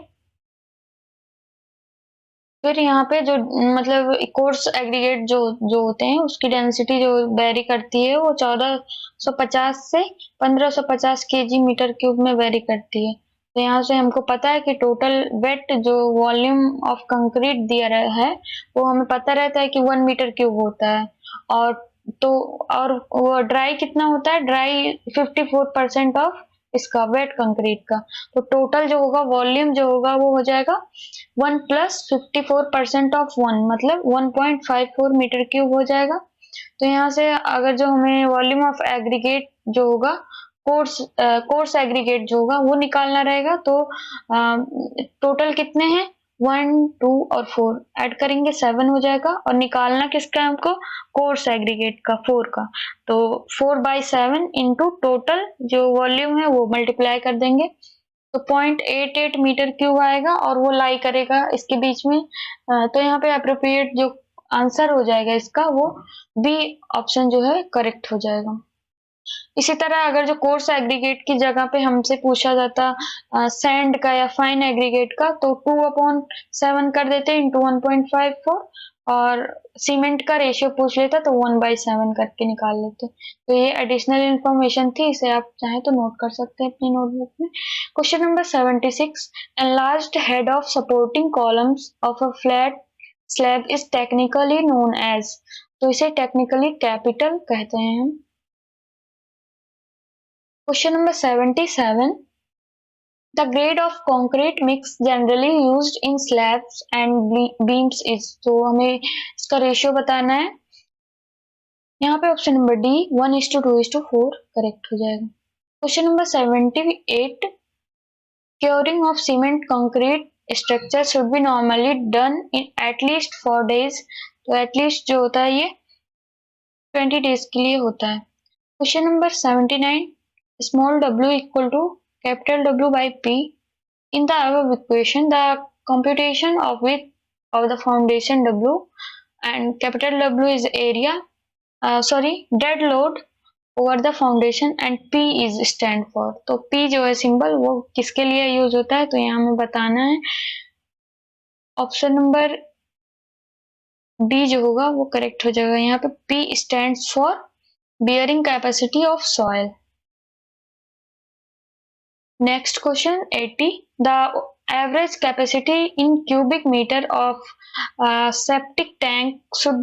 फिर यहाँ पे जो मतलब कोर्स एग्रीगेट जो जो होते हैं उसकी डेंसिटी जो वेरी करती है वो 1450 से 1550 केजी मीटर क्यूब में वेरी करती है। तो यहाँ से हमको पता है कि टोटल वेट जो वॉल्यूम ऑफ कंक्रीट दिया रहा है वो हमें पता रहता है कि 1 मीटर क्यूब होता है। और तो और वो ड्राई कितना होता है, ड्राई 54% ऑफ इसका वेट कंक्रीट का। तो टोटल जो होगा वॉल्यूम जो होगा वो हो जाएगा 1 प्लस 54% ऑफ 1 मतलब 1.54 मीटर क्यूब हो जाएगा। तो यहाँ से अगर जो हमें वॉल्यूम ऑफ एग्रीगेट जो होगा कोर्स एग्रीगेट जो होगा वो निकालना रहेगा, तो टोटल कितने हैं 1 2 और 4 ऐड करेंगे 7 हो जाएगा, और निकालना किसका है हमको, कोर्स एग्रीगेट का 4 का। तो 4/7 इंटू टोटल जो वॉल्यूम है वो मल्टीप्लाई कर देंगे, तो 0.88 मीटर क्यूब आएगा और वो लाई करेगा इसके बीच में। तो यहाँ पे अप्रोप्रिएट जो आंसर हो जाएगा इसका वो बी ऑप्शन जो है करेक्ट हो जाएगा। इसी तरह अगर जो कोर्स एग्रीगेट की जगह पे हमसे पूछा जाता सैंड का या फाइन एग्रीगेट का, तो 2/7 कर देते इंटू 1.54, और सीमेंट का रेशियो पूछ लेता तो 1/7 करके निकाल लेते। तो ये एडिशनल इंफॉर्मेशन थी, इसे आप चाहें तो नोट कर सकते हैं अपनी नोटबुक में। Question number 76, enlarged head of supporting columns of a flat slab is technically known as, तो इसे टेक्निकली कैपिटल कहते हैं हम। Question number 77. The grade of concrete mix generally used in slabs and beams is, तो हमें इसका रेशियो बताना है। यहाँ पे ऑप्शन नंबर डी 1:2:4 करेक्ट हो जाएगा। Question number 78. Curing of cement concrete structure should be normally done in at least 4 days, तो at least जो होता है ये 20 days के लिए होता है। Question number 79. Small w equal to capital W by P. In the above equation, the computation of width of the foundation W and capital W is area, dead load over the foundation, and P is stand for. तो P जो है सिंबल वो किसके लिए यूज होता है, तो यहाँ हमें बताना है। ऑप्शन नंबर डी जो होगा वो करेक्ट हो जाएगा। यहाँ पे P stands for bearing capacity of soil. Next question 80. The average capacity in cubic meter of septic tank should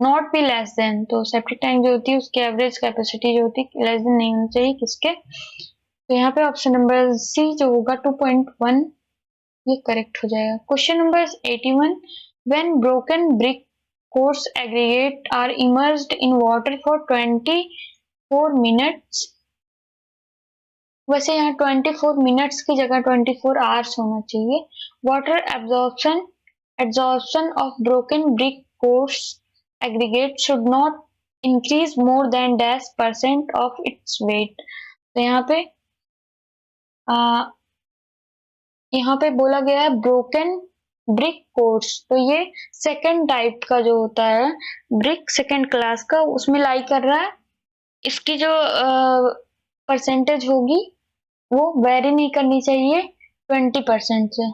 not be less than, तो septic tank जो होती है उसकी एवरेज कैपेसिटी जो होती है लेस देन नहीं होनी चाहिए किसके, तो यहाँ पे ऑप्शन नंबर सी जो होगा 2.1 ये करेक्ट हो जाएगा। Question number 81. When broken brick coarse aggregate are immersed in water for 24 minutes, वैसे यहाँ 24 मिनट्स की जगह 24 आवर्स होना चाहिए। Water absorption of broken brick coarse aggregate should not increase more than %% of its weight. तो यहाँ पे बोला गया है ब्रोकन ब्रिक कोर्स, तो ये सेकंड टाइप का जो होता है ब्रिक सेकंड क्लास का उसमें लाई कर रहा है। इसकी जो परसेंटेज होगी वो वेरी नहीं करनी चाहिए 20% से,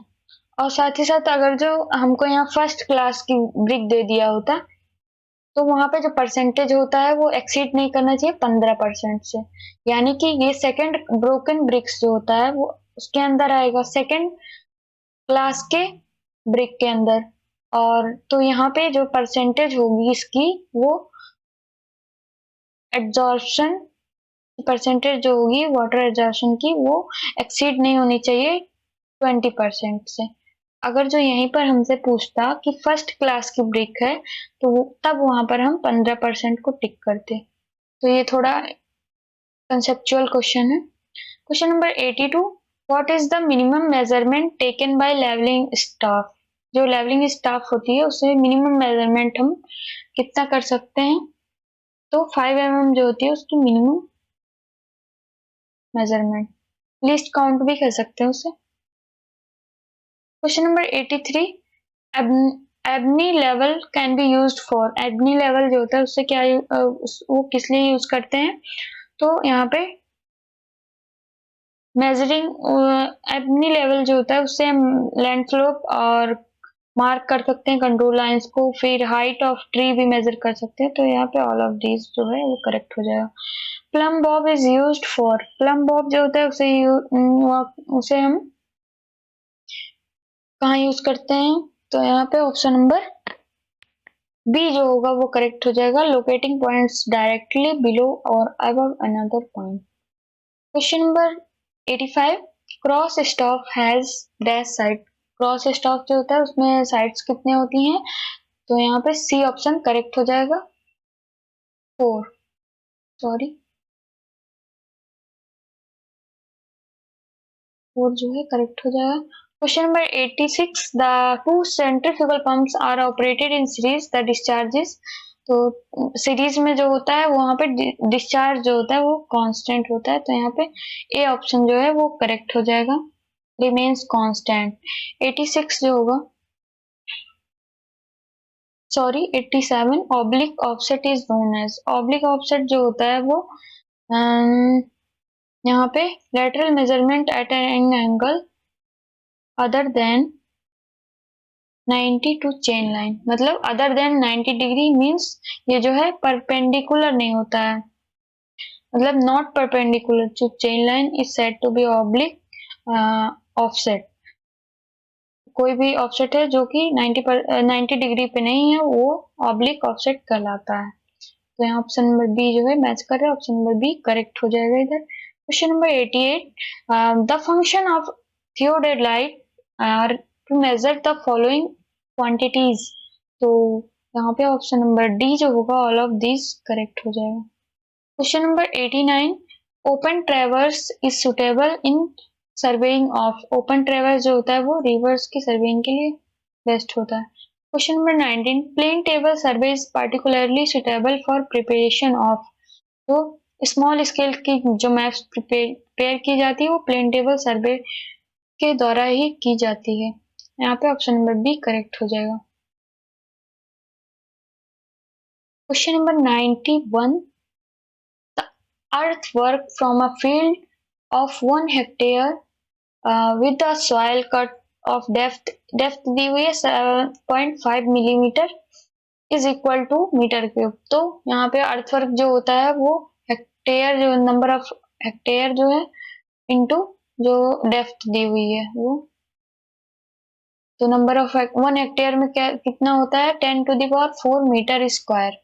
और साथ ही साथ अगर जो हमको यहाँ फर्स्ट क्लास की ब्रिक दे दिया होता तो वहां पे जो परसेंटेज होता है वो एक्सीड नहीं करना चाहिए 15% से, यानी कि ये सेकंड ब्रोकन ब्रिक्स जो होता है वो उसके अंदर आएगा, सेकंड क्लास के ब्रिक के अंदर। और तो यहाँ पे जो परसेंटेज होगी इसकी वो एब्जॉर्प्शन परसेंटेज जो होगी वाटर एब्जॉर्प्शन की वो एक्सीड नहीं होनी चाहिए 20% से। अगर जो यहीं पर हमसे पूछता कि फर्स्ट क्लास की ब्रिक है तो तब वहां पर हम 15% को टिक करते। तो ये थोड़ा कंसेप्चुअल क्वेश्चन है। Question number 82. What is the minimum measurement taken by levelling staff, जो लेवलिंग स्टाफ होती है उससे मिनिमम मेजरमेंट हम कितना कर सकते हैं, तो 5 mm जो होती है उसकी मिनिमम मेजरमेंट, लीस्ट काउंट भी कह सकते हैं उसे। Question number 83, ebony level can be used for. Ebony level जो होता है उससे क्या वो किस लिए यूज करते हैं? तो यहाँ पे मेजरिंग एबनी लेवल जो होता है उससे हम लैंड स्लोप और मार्क कर सकते हैं कंट्रोल लाइंस को, फिर हाइट ऑफ ट्री भी मेजर कर सकते हैं। तो यहाँ पे ऑल ऑफ दीज जो है वो करेक्ट हो जाएगा। Plum Bob is used for. Plum Bob जो होता है उसे हम कहाँ यूज करते हैं? तो यहाँ पे ऑप्शन नंबर बी जो होगा वो करेक्ट हो जाएगा, लोकेटिंग पॉइंट्स डायरेक्टली बिलो और above another point. Question number 85, cross stock has dash side. Cross stock जो होता है उसमें साइड्स कितने होती हैं? तो यहाँ पे सी ऑप्शन करेक्ट हो जाएगा, 4, सॉरी 4 जो है करेक्ट हो जाएगा। Question number 86, the two centrifugal pumps are operated in series, the discharges. तो सीरीज में जो होता है वहां पे डिस्चार्ज जो होता है वो कांस्टेंट होता है। तो यहाँ पे ए ऑप्शन जो है वो करेक्ट हो जाएगा, रिमेन्स कांस्टेंट। 86 जो होगा, sorry 87, oblique offset is known as. Oblique offset जो होता है वो यहाँ पे lateral measurement at an angle other than 90 to chain line. मतलब अदर देन 90 डिग्री मीन्स ये जो है परपेंडिकुलर नहीं होता है, मतलब not perpendicular to chain line is said to be oblique offset. कोई भी ऑफसेट है जो कि 90 डिग्री पे नहीं है वो ऑब्लिक ऑफसेट कहलाता है। तो यहाँ ऑप्शन नंबर बी जो है मैच कर रहा है, ऑप्शन नंबर बी करेक्ट हो जाएगा इधर। Question number 88, the function of theodolite are to measure the following quantities. तो यहाँ पे ऑप्शन नंबर डी जो होगा ऑल ऑफ दिस करेक्ट हो जाएगा। Question number 89, open ट्रेवर्स is suitable in surveying of. Open ट्रेवर्स जो होता है वो रिवर्स की सर्वेइंग के लिए बेस्ट होता है। Question number 19, plane table survey is particularly suitable for preparation of. तो स्मॉल स्केल की जो मैप्स प्रिपेयर की जाती है वो प्लेन टेबल सर्वे के द्वारा ही की जाती है। यहाँ पे ऑप्शन नंबर बी करेक्ट हो जाएगा। Question number 91, earthwork from a field of 1 hectare with a soil cut of depth दी हुई है 7.5 millimetre is equal to metre cube. तो यहाँ पे अर्थवर्क जो होता है वो हेक्टेयर, जो नंबर ऑफ हेक्टेयर जो है इनटू जो डेप्थ दी हुई है वो, तो नंबर ऑफ 1 हेक्टेयर में क्या कितना होता है 10 to the power 4 metre square,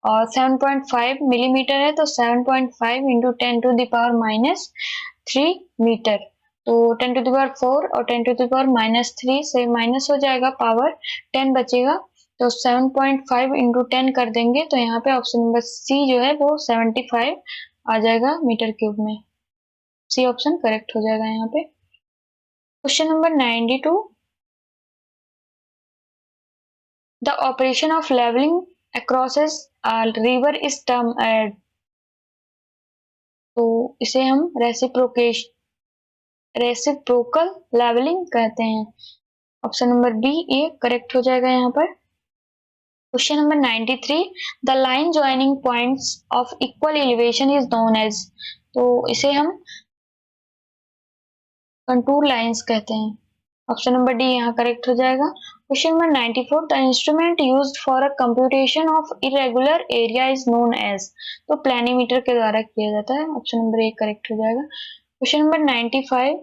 और 7.5 मिलीमीटर है तो 7.5 into 10 to the power -3 metre. तो 10 टू द पावर 4 और 10 टू द पावर -3 से माइनस हो जाएगा, पावर 10 बचेगा। तो 7.5 इंटू 10 कर देंगे तो यहाँ पे ऑप्शन नंबर सी जो है वो 75 आ जाएगा मीटर क्यूब में। सी ऑप्शन करेक्ट हो जाएगा यहाँ पे। Question number 92, the operation of leveling across a river is termed as। तो इसे हम रेसिप्रोकल लेवलिंग कहते हैं। Option number B A correct हो जाएगा यहाँ पर। Question number 93, the line joining points of equal elevation is known as. तो इसे हम कंटूर लाइंस कहते हैं। ऑप्शन नंबर डी यहाँ करेक्ट हो जाएगा। Question number 94, the instrument used for a computation of irregular area is known as. तो प्लेनीमीटर के द्वारा किया जाता है। ऑप्शन नंबर ए करेक्ट हो जाएगा। Question number 95,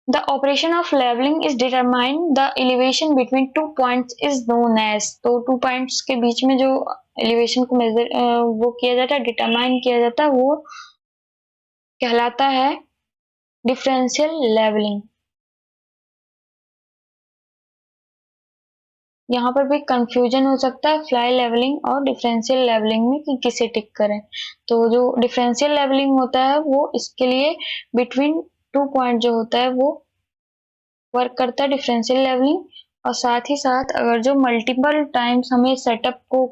the operation of levelling is determine the elevation between 2 points is known as. तो 2 पॉइंट्स के बीच में जो एलिवेशन को मेजर वो किया जाता है, डिटरमाइन किया जाता है, वो कहलाता है डिफरेंशियल लेवलिंग। यहाँ पर भी कंफ्यूजन हो सकता है फ्लाई लेवलिंग और डिफरेंशियल लेवलिंग में कि किसे टिक करें। तो जो डिफरेंशियल लेवलिंग होता है वो इसके लिए बिटवीन 2 पॉइंट जो होता है वो वर्क करता है डिफरेंशियल लेवलिंग। और साथ ही साथ अगर जो मल्टीपल टाइम्स हमें सेटअप को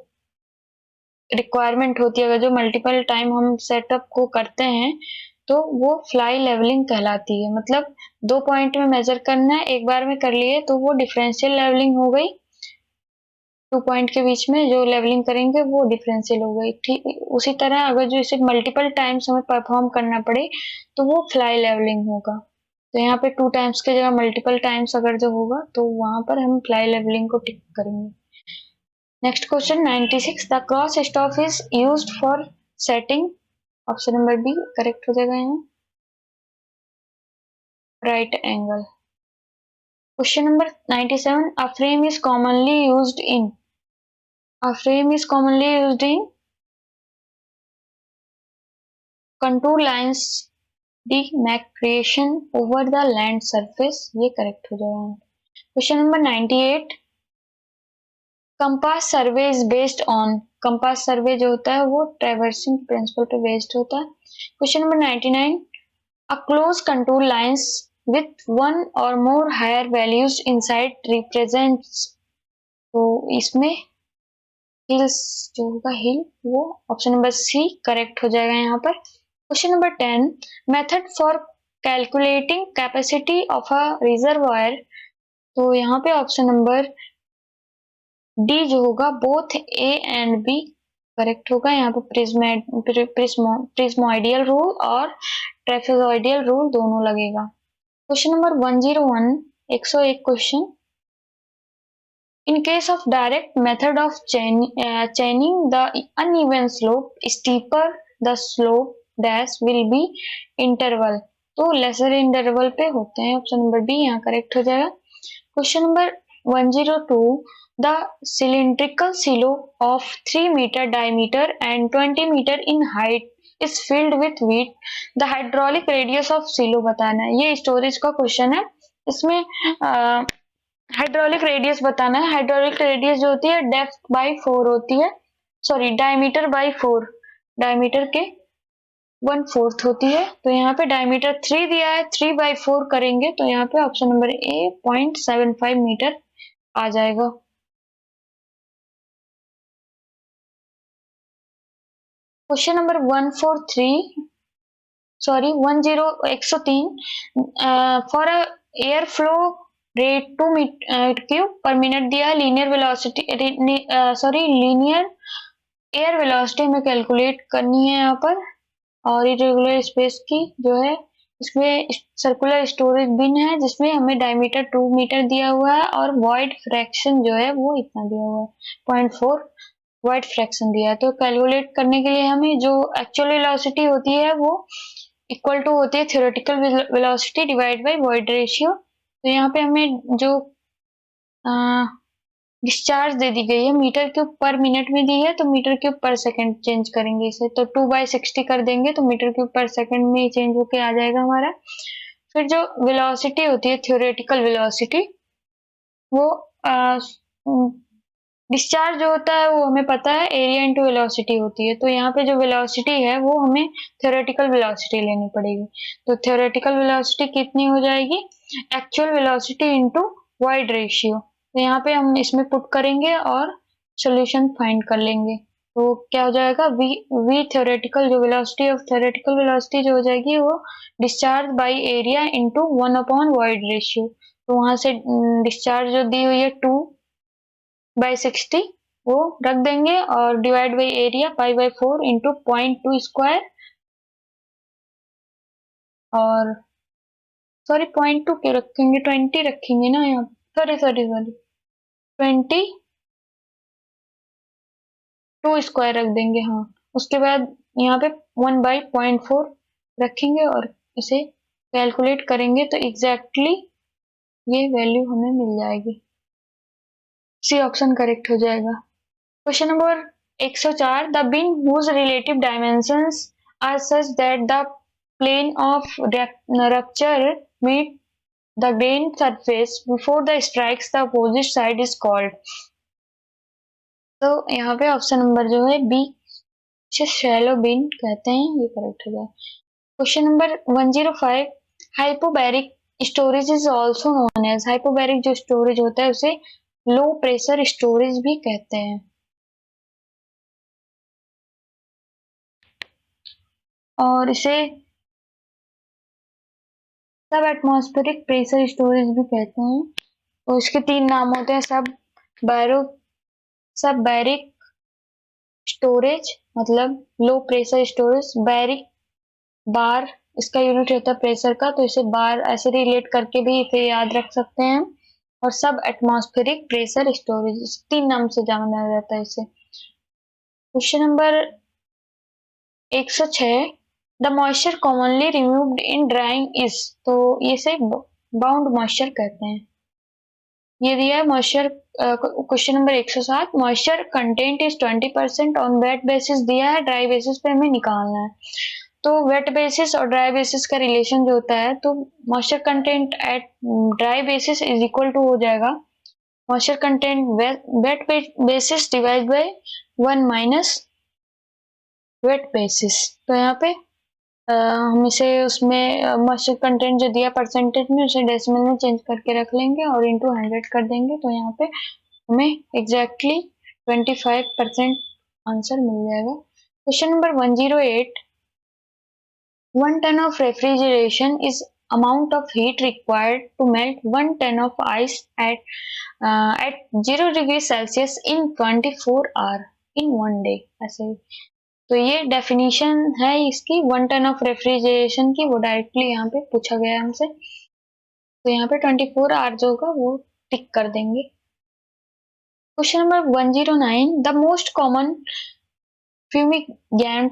रिक्वायरमेंट होती है, अगर जो मल्टीपल टाइम हम सेटअप को करते हैं तो वो फ्लाई लेवलिंग कहलाती है। मतलब 2 पॉइंट में मेजर करना है, एक बार में कर लिए तो वो डिफरेंशियल लेवलिंग हो गई। 2 पॉइंट के बीच में जो लेवलिंग करेंगे वो डिफरेंशियल हो गई। ठीक उसी तरह अगर जो इसे मल्टीपल टाइम्स हमें परफॉर्म करना पड़े तो वो फ्लाई लेवलिंग होगा। तो यहाँ पे 2 टाइम्स की जगह मल्टीपल टाइम्स अगर जो होगा तो वहां पर हम फ्लाई लेवलिंग को टिक करेंगे। Next question 96, the cross stop is used for setting. Option number B correct हो जाएगा यहाँ, right angle. Question number 97, a frame is commonly used in. A frame is commonly used in contour lines demarcation over the land surface, ये करेक्ट हो जाएगा। Question number 98, compass survey is based on. Compass सर्वे जो होता है वो ट्रैवर्सिंग प्रिंसिपल पे बेस्ड होता है। Question number 99, a close contour lines with one or more higher values inside represents। तो इसमें हिल्स जो होगा हिल वो ऑप्शन नंबर सी करेक्ट हो जाएगा यहाँ पर। Question number 10, method for calculating capacity of a reservoir. तो यहाँ पे ऑप्शन नंबर डी जो होगा both A and B correct होगा। यहाँ पे प्रिज्मोइडियल रूल और ट्रेपेजोइडियल रूल दोनों लगेगा। Question number 101, 101 question, in case of direct method of chaining the uneven slope, steeper the slope dash will be interval। तो लेसर इंटरवल पे होते हैं, ऑप्शन नंबर बी यहाँ करेक्ट हो जाएगा। Question number 102, the cylindrical silo of 3 meter diameter and 20 meter in height is filled with wheat, the hydraulic radius of silo बताना है। ये स्टोरेज का क्वेश्चन है, इसमें हाइड्रोलिक रेडियस बताना है। हाइड्रोलिक रेडियस जो होती है डेप्थ बाई 4 होती है, सॉरी डायमीटर बाई 4, डायमीटर के 1/4 होती है। तो यहाँ पे डायमीटर 3 दिया है, 3/4 करेंगे तो यहाँ पे ऑप्शन नंबर ए 0.75 मीटर आ जाएगा। Question number 143, sorry 103, for a air flow rate 2 metre cube per minute दिया है, linear velocity sorry linear air velocity हमें कैलकुलेट करनी है यहाँ पर। और इरेगुलर स्पेस की जो है इसमें सर्कुलर स्टोरेज बिन है जिसमें हमें डायमीटर 2 मीटर दिया हुआ है और वॉइड फ्रैक्शन जो है वो इतना दिया हुआ है 0.4 वॉइड फ्रैक्शन दिया है। तो कैलकुलेट करने के लिए हमें जो एक्चुअल वेलोसिटी होती है वो इक्वल टू होती है theoretical velocity divide by void ratio. तो यहाँ पे हमें जो डिस्चार्ज दे दी गई है मीटर क्यूब पर मिनट में दी है, तो मीटर क्यूब पर सेकंड चेंज करेंगे इसे, तो 2/60 कर देंगे तो मीटर क्यूब पर सेकंड में चेंज होके आ जाएगा हमारा। फिर जो वेलोसिटी होती है थ्योरेटिकल वेलोसिटी वो डिस्चार्ज जो होता है वो हमें पता है एरिया इंटू वेलोसिटी होती है। तो यहाँ पे जो वेलोसिटी है वो हमें थ्योरेटिकल वेलोसिटी लेनी पड़ेगी। तो थ्योरेटिकल वेलोसिटी कितनी हो जाएगी, actual velocity into void ratio. तो यहाँ पे हम इसमें पुट करेंगे और सोल्यूशन फाइंड कर लेंगे। तो क्या हो जाएगा वी थ्योरेटिकल जो वेलोसिटी ऑफ थ्योरेटिकल वेलोसिटी जो हो जाएगी वो डिस्चार्ज बाई एरिया इंटू 1/वॉइड रेशियो। तो वहां से डिस्चार्ज जो दी हुई है 2/60 वो रख देंगे और divide by area π/4 into 0.2 square, और सॉरी 0.2 के रखेंगे 20 रखेंगे ना यहाँ, सॉरी 22 स्क्वायर रख देंगे। हाँ उसके बाद यहाँ पे 1/0.4 रखेंगे और इसे कैलकुलेट करेंगे तो एग्जैक्टली ये वैल्यू हमें मिल जाएगी। सी ऑप्शन करेक्ट हो जाएगा। Question number 104, the bin whose relative dimensions are such that the plane of rupture meet the grain surface before the strikes the opposite side is called। तो यहाँ पे ऑप्शन नंबर जो है बी शैलो बीन कहते हैं, ये करेक्ट हो जाए। Question number 105, hypobaric storage is also known as. Hypobaric जो स्टोरेज होता है उसे लो प्रेशर स्टोरेज भी कहते हैं। और इसे सब एटमॉस्फेरिक प्रेशर स्टोरेज भी कहते हैं। तो इसके 3 नाम होते हैं, सब बैरिक स्टोरेज मतलब लो प्रेशर स्टोरेज, बैरिक बार इसका यूनिट होता है प्रेशर का, तो इसे बार ऐसे रिलेट करके भी इसे याद रख सकते हैं। और सब एटमॉस्फेरिक प्रेशर स्टोरेज 3 नाम से जाना जाता है इसे। Question number 106, the moisture commonly removed in drawing is, तो ये से बाउंड मॉइस्चर कहते हैं। ये दिया है moisture, question number 107, moisture content is 20% on wet basis दिया है, ड्राई बेसिस पे हमें निकालना है। तो वेट बेसिस और ड्राई बेसिस का रिलेशन जो होता है, तो moisture content at dry basis is equal to हो जाएगा moisture content wet basis divide by 1 minus wet basis. तो यहाँ पे हम इसे उसमें मॉइस्चर कंटेंट जो दिया परसेंटेज में, उसे डेसिमल में चेंज करके रख लेंगे और इंटू 100 कर देंगे, तो यहाँ पे हमें एग्जैक्टली 25% आंसर मिल जाएगा। Question number 108, 1 ton of refrigeration is amount of heat required to melt 1 ton of ice at 0 degree Celsius in 24 hour in 1 day। ऐसे तो ये डेफिनेशन है इसकी 1 टन ऑफ रेफ्रिजरेशन की, वो डायरेक्टली यहाँ पे पूछा गया हमसे, तो यहाँ पे 24 आवर्स होगा वो टिक कर देंगे। Question number 109, the most common fumigant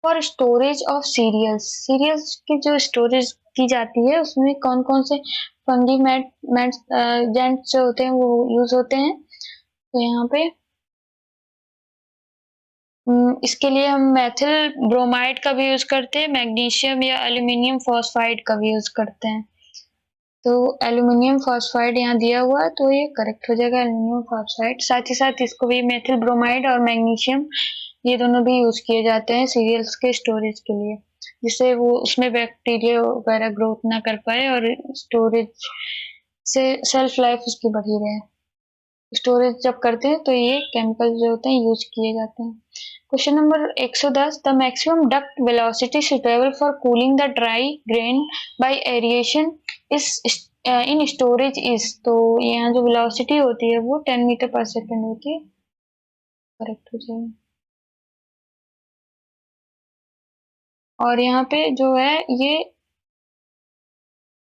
for storage of cereals की जो स्टोरेज की जाती है उसमें कौन कौन से फंगीमेंट जो होते हैं वो यूज होते हैं। तो यहाँ पे इसके लिए हम मेथिल ब्रोमाइड का भी यूज करते हैं, मैग्नीशियम या एल्यूमिनियम फॉस्फाइड का भी यूज करते हैं। तो एल्यूमिनियम फॉस्फाइड यहाँ दिया हुआ है, तो ये करेक्ट हो जाएगा एल्यूमिनियम फॉस्फाइड। साथ ही साथ इसको भी मेथिल ब्रोमाइड और मैग्नीशियम ये दोनों भी यूज किए जाते हैं सीरियल्स के स्टोरेज के लिए, जिससे वो उसमें बैक्टीरिया वगैरह ग्रोथ ना कर पाए और स्टोरेज से सेल्फ लाइफ उसकी बढ़ी रहे। स्टोरेज जब करते हैं तो ये केमिकल जो होते हैं यूज किए जाते हैं। Question number 110, the maximum duct velocity suitable for cooling the dry grain by aeration is in storage is, तो यहाँ जो वेलोसिटी होती है वो 10 मीटर पर सेकेंड होती है, करेक्ट हो जाएगा। और यहाँ पे जो है ये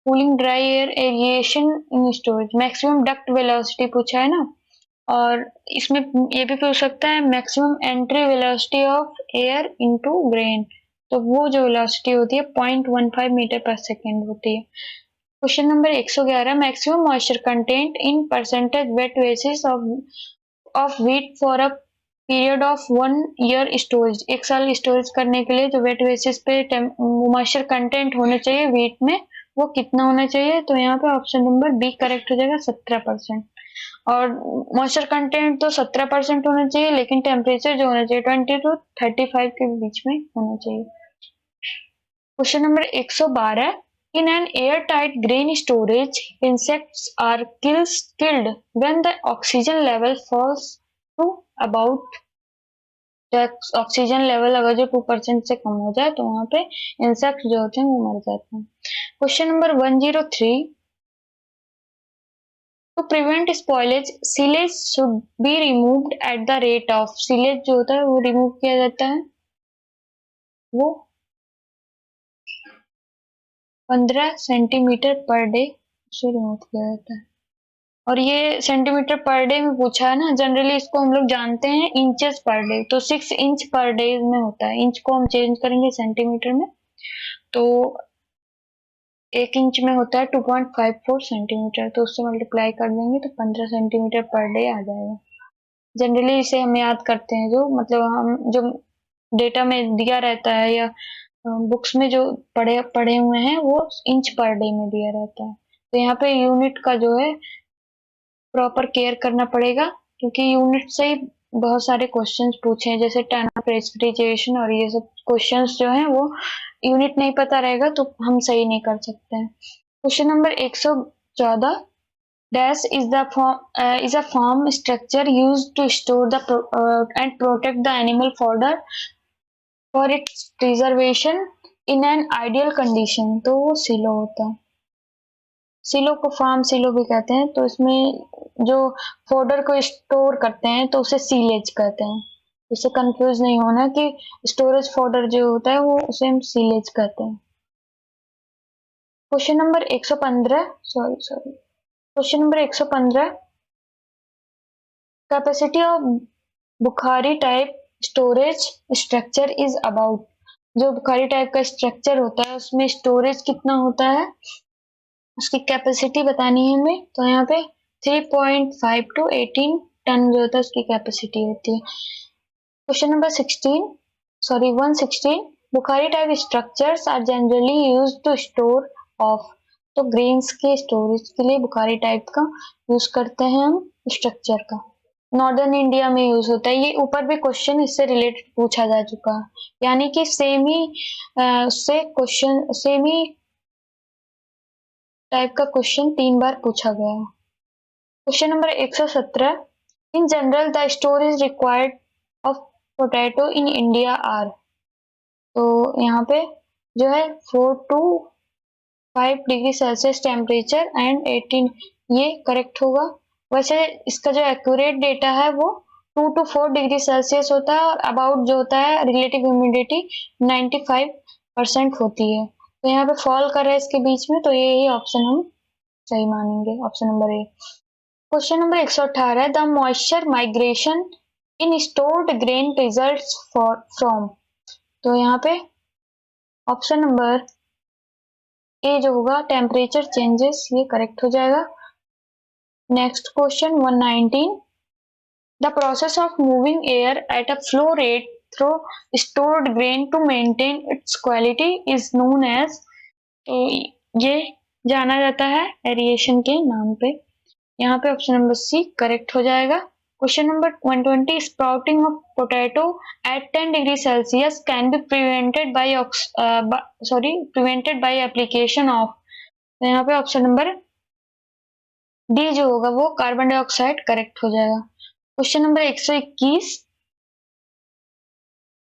कूलिंग ड्राई एयर एरिएशन इन स्टोरेज, मैक्सिमम डक्ट वेलोसिटी पूछा है ना, और इसमें ये भी पूछ सकता है maximum entry velocity of air into grain, तो वो जो वेलोसिटी होती है 0.15 मीटर पर सेकेंड होती है। Question number 111, maximum moisture content in percentage wait basis of wheat for a period of 1 year storage, 1 साल स्टोरेज करने के लिए जो वेट बेसिस पे मॉइस्चर कंटेंट होना चाहिए व्हीट में, वो कितना होना चाहिए। तो यहाँ पे ऑप्शन नंबर बी करेक्ट हो जाएगा 17%। और मॉइस्चर कंटेंट तो 17% होना चाहिए, लेकिन टेम्परेचर जो होना चाहिए 20 to 35 के बीच में होना चाहिए। Question number 112, in an airtight grain storage, insects are killed when the oxygen level falls to about, oxygen level अगर जो 2% से कम हो जाए तो वहां पे इंसेक्ट जो होते हैं वो मर जाते हैं। Question number 103, to prevent spoilage, सीलेज should be removed at the rate of, सीलेज जो होता है वो रिमूव किया जाता है वो 15 सेंटीमीटर पर डे से रिमूव किया जाता है। और ये सेंटीमीटर पर डे में पूछा है ना, जनरली इसको हम लोग जानते हैं इंचेस पर डे, तो 6 इंच पर डे में होता है, इंच को हम चेंज करेंगे सेंटीमीटर में, तो 1 इंच में होता है 2.54 सेंटीमीटर, तो उससे मल्टीप्लाई कर देंगे तो 15 सेंटीमीटर पर डे आ जाएगा। जनरली इसे हम याद करते हैं, जो मतलब हम जो डेटा में दिया रहता है या बुक्स में जो पढ़े हुए हैं वो इंच पर डे में दिया रहता है। तो यहाँ पे यूनिट का जो है प्रॉपर केयर करना पड़ेगा, क्योंकि यूनिट से ही बहुत सारे क्वेश्चंस पूछे हैं, जैसे टन ऑफ रेफ्रिजरेशन और ये सब क्वेश्चंस जो हैं वो यूनिट नहीं पता रहेगा तो हम सही नहीं कर सकते हैं। Question number 114, dash is a form structure used to store the and protect the animal fodder for its preservation in an ideal condition, तो वो सिलो होता है। सिलो को फार्म सिलो भी कहते हैं। तो इसमें जो फोडर को स्टोर करते हैं तो उसे सीलेज कहते हैं। इससे कंफ्यूज नहीं होना कि स्टोरेज फोल्डर जो होता है वो उसे हम सीलेज कहते हैं। Question number 115, question number 115, capacity of Bukhari type storage structure is about. जो बुखारी टाइप का स्ट्रक्चर होता है उसमें स्टोरेज कितना होता है, उसकी कैपेसिटी बतानी है हमें। तो यहाँ पे 3.5 to 18 टन जो होता है उसकी कैपेसिटी होती है। Question number 116, Bukhari type structures are generally use to store of. तो ग्रेन्स के स्टोरेज के लिए बुखारी टाइप का यूज करते हैं हम स्ट्रक्चर का। नॉर्दर्न इंडिया में यूज होता है। ये ऊपर भी क्वेश्चन इससे रिलेटेड पूछा जा चुका है, यानी कि सेम ही टाइप का क्वेश्चन 3 बार पूछा गया है। Question number 117, in general the storage required of potato in India are. तो यहाँ पे जो है 4 to 5 degree Celsius temperature and 18, ये करेक्ट होगा। वैसे इसका जो एक्यूरेट डेटा है वो 2 to 4 डिग्री सेल्सियस होता है और अबाउट जो होता है रिलेटिव ह्यूमिडिटी 95% होती है। तो यहाँ पे फॉल कर रहा है इसके बीच में, तो ये ऑप्शन हम सही मानेंगे, option number A. Question number 118, the moisture migration in stored grain results from. तो यहाँ पे ऑप्शन नंबर ए जो होगा टेम्परेचर चेंजेस, ये करेक्ट हो जाएगा। Next question 119, the process of moving air at a flow rate through stored grain to maintain its quality is known as. तो ये जाना जाता है एरिएशन के नाम पे। यहाँ पे ऑप्शन नंबर सी करेक्ट हो जाएगा। Question number 120, sprouting of potato at 10 degree Celsius can be prevented by application of. तो यहाँ पे ऑप्शन नंबर डी जो होगा वो कार्बन डाइऑक्साइड करेक्ट हो जाएगा। Question number 121,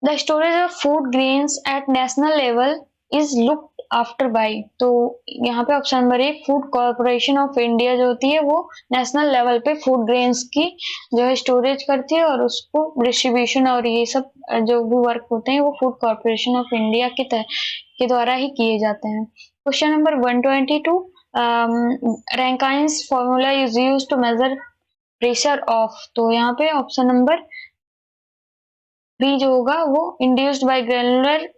the storage of food grains at national level is looked after by. तो यहाँ पे option number A food corporation of India जो होती है वो नेशनल लेवल पे फूड ग्रेन्स की जो है स्टोरेज करती है और उसको डिस्ट्रीब्यूशन और ये सब जो भी वर्क होते हैं वो फूड कॉर्पोरेशन ऑफ इंडिया के द्वारा ही किए जाते हैं। Question number 122, Rankine's formula is used to measure pressure of. तो यहाँ पे ऑप्शन नंबर बी जो होगा वो induced by granular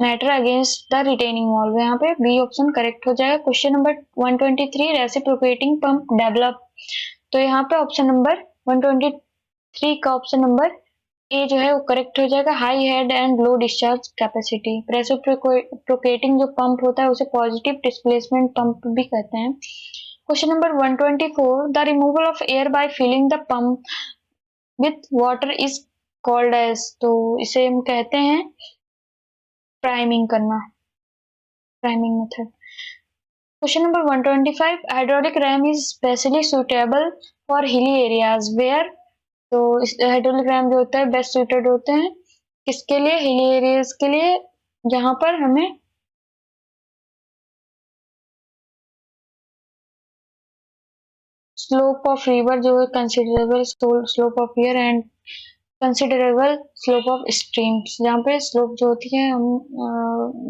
matter against the retaining wall. यहाँ पे बी ऑप्शन करेक्ट हो जाएगा। Question number 123, reciprocating pump develop. तो यहाँ पे ऑप्शन नंबर 123 का ऑप्शन नंबर ए जो है वो करेक्ट हो जाएगा। High head and low discharge capacity. Reciprocating जो पंप होता है उसे पॉजिटिव डिस्प्लेसमेंट पंप भी कहते हैं। Question number 124, the removal of air by filling the pump with water is called as. तो इसे हम कहते हैं प्राइमिंग करना, priming method. Question number 125, hydraulic ram is specially suitable for hilly areas where. तो हाइड्रोलिक रैम जो होता है बेस्ट सुटेड होते हैं किसके लिए, हिली एरियाज के लिए, जहां पर हमें स्लोप ऑफ रिवर जो है considerable slope of river and considerable slope of streams, जहाँ पे स्लोप जो होती है हम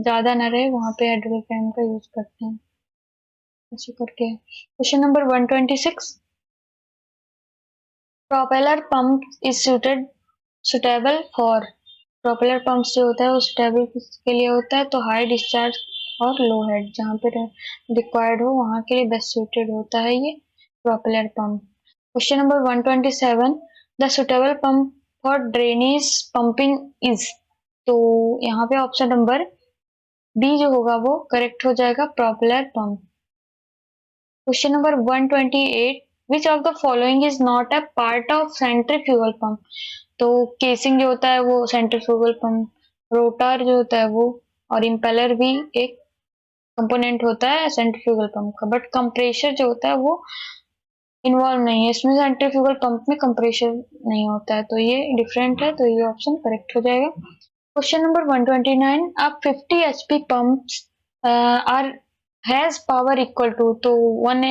ज्यादा न रहे वहां पे हाइड्रोलिक रैम का यूज करते हैं ऐसे करके। Question number 126, propeller pump is suitable for. Propeller pump जो होता है वो सुटेबल के लिए होता है, तो हाई डिस्चार्ज और लो हेड जहाँ पे रिक्वायर्ड हो वहां के लिए बेस्ट सुटेड होता है ये propeller pump. Question number 127, the suitable pump for drainage pumping is. तो यहाँ पे ऑप्शन नंबर बी जो होगा वो करेक्ट हो जाएगा, propeller pump. Question number 128, which of the following is not a part of centrifugal pump. तो केसिंग जो होता है वो सेंट्रीफ्यूगल पंप, रोटर जो होता है वो और इम्पेलर भी एक कंपोनेंट होता है सेंट्रीफ्यूगल पंप का, बट कंप्रेशर जो होता है वो इन्वॉल्व नहीं है इसमें। सेंट्रीफ्यूगल पंप में कंप्रेशर नहीं होता है, तो ये डिफरेंट है, तो ये ऑप्शन करेक्ट हो जाएगा। क्वेश्चन नंबर 129, अब 50 HP pumps are has power equal to, तो 1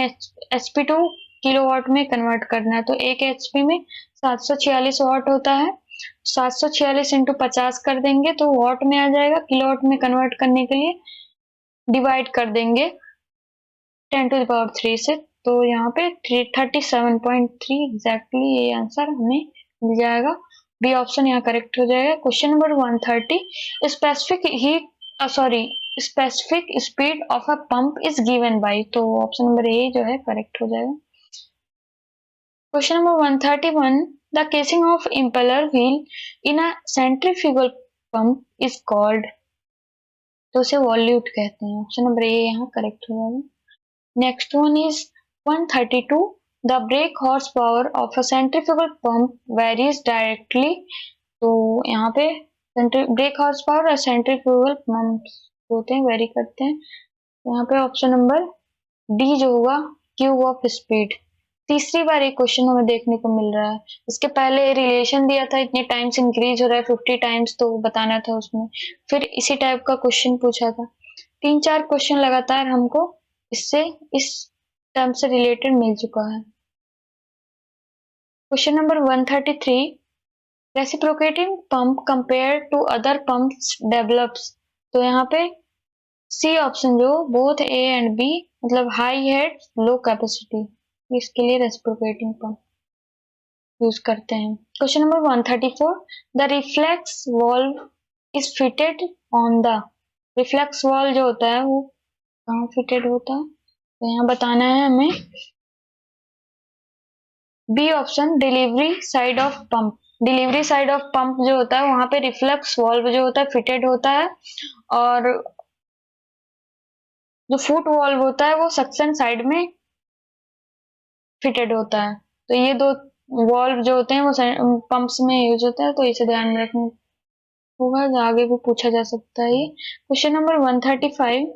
HP टू किलोवाट में कन्वर्ट करना है, तो 1 HP में 746 वाट होता है। 746 इंटू 50 कर देंगे तो वाट में आ जाएगा, किलोवाट में कन्वर्ट करने के लिए डिवाइड कर देंगे 10⁻³ से, तो यहाँ पे 37.3 एग्जैक्टली ये आंसर हमें मिल जाएगा। बी ऑप्शन यहाँ करेक्ट हो जाएगा। Question number 130, specific speed of a pump is given by, तो ऑप्शन नंबर ए जो है करेक्ट हो जाएगा। Question number 131, the casing of impeller wheel in a centrifugal pump is called, तो उसे वॉल्यूट कहते हैं। ऑप्शन नंबर ए यहाँ करेक्ट हो जाएगा। Next one is 132. The brake horsepower of a centrifugal pump varies directly. तो यहाँ पे ब्रेक हॉर्स पावर और सेंट्रीफ्यूगल पंप्स होते हैं, वेरी करते हैं। यहाँ पे ऑप्शन नंबर डी जो होगा क्यूब ऑफ स्पीड। तीसरी बार एक क्वेश्चन हमें देखने को मिल रहा है। इसके पहले रिलेशन दिया था, इतने टाइम्स इंक्रीज हो रहा है 50 टाइम्स, तो बताना था उसमें। फिर इसी टाइप का क्वेश्चन पूछा था। 3-4 क्वेश्चन लगातार हमको इससे इस टर्म से रिलेटेड मिल चुका है। Question number 133, reciprocating pump compare to other pumps develops, तो यहाँ पे सी ऑप्शन जो बोथ ए एंड बी, मतलब हाई हेड लो कैपेसिटी, इसके लिए रेसिप्रोकेटिंग पंप यूज करते हैं। Question number 134, the reflex valve is fitted on the, reflex valve जो होता है वो कहाँ फिटेड होता है, तो यहाँ बताना है हमें। B option delivery side of pump, delivery side of pump जो होता है वहां पे रिफ्लेक्स वॉल्व जो होता है फिटेड होता है, और जो फुट वॉल्व होता है वो सक्शन साइड में फिटेड होता है। तो ये दो वॉल्व जो होते हैं वो पंप्स में यूज होता है, तो इसे ध्यान में रखना होगा, आगे भी पूछा जा सकता है ये। Question number 135,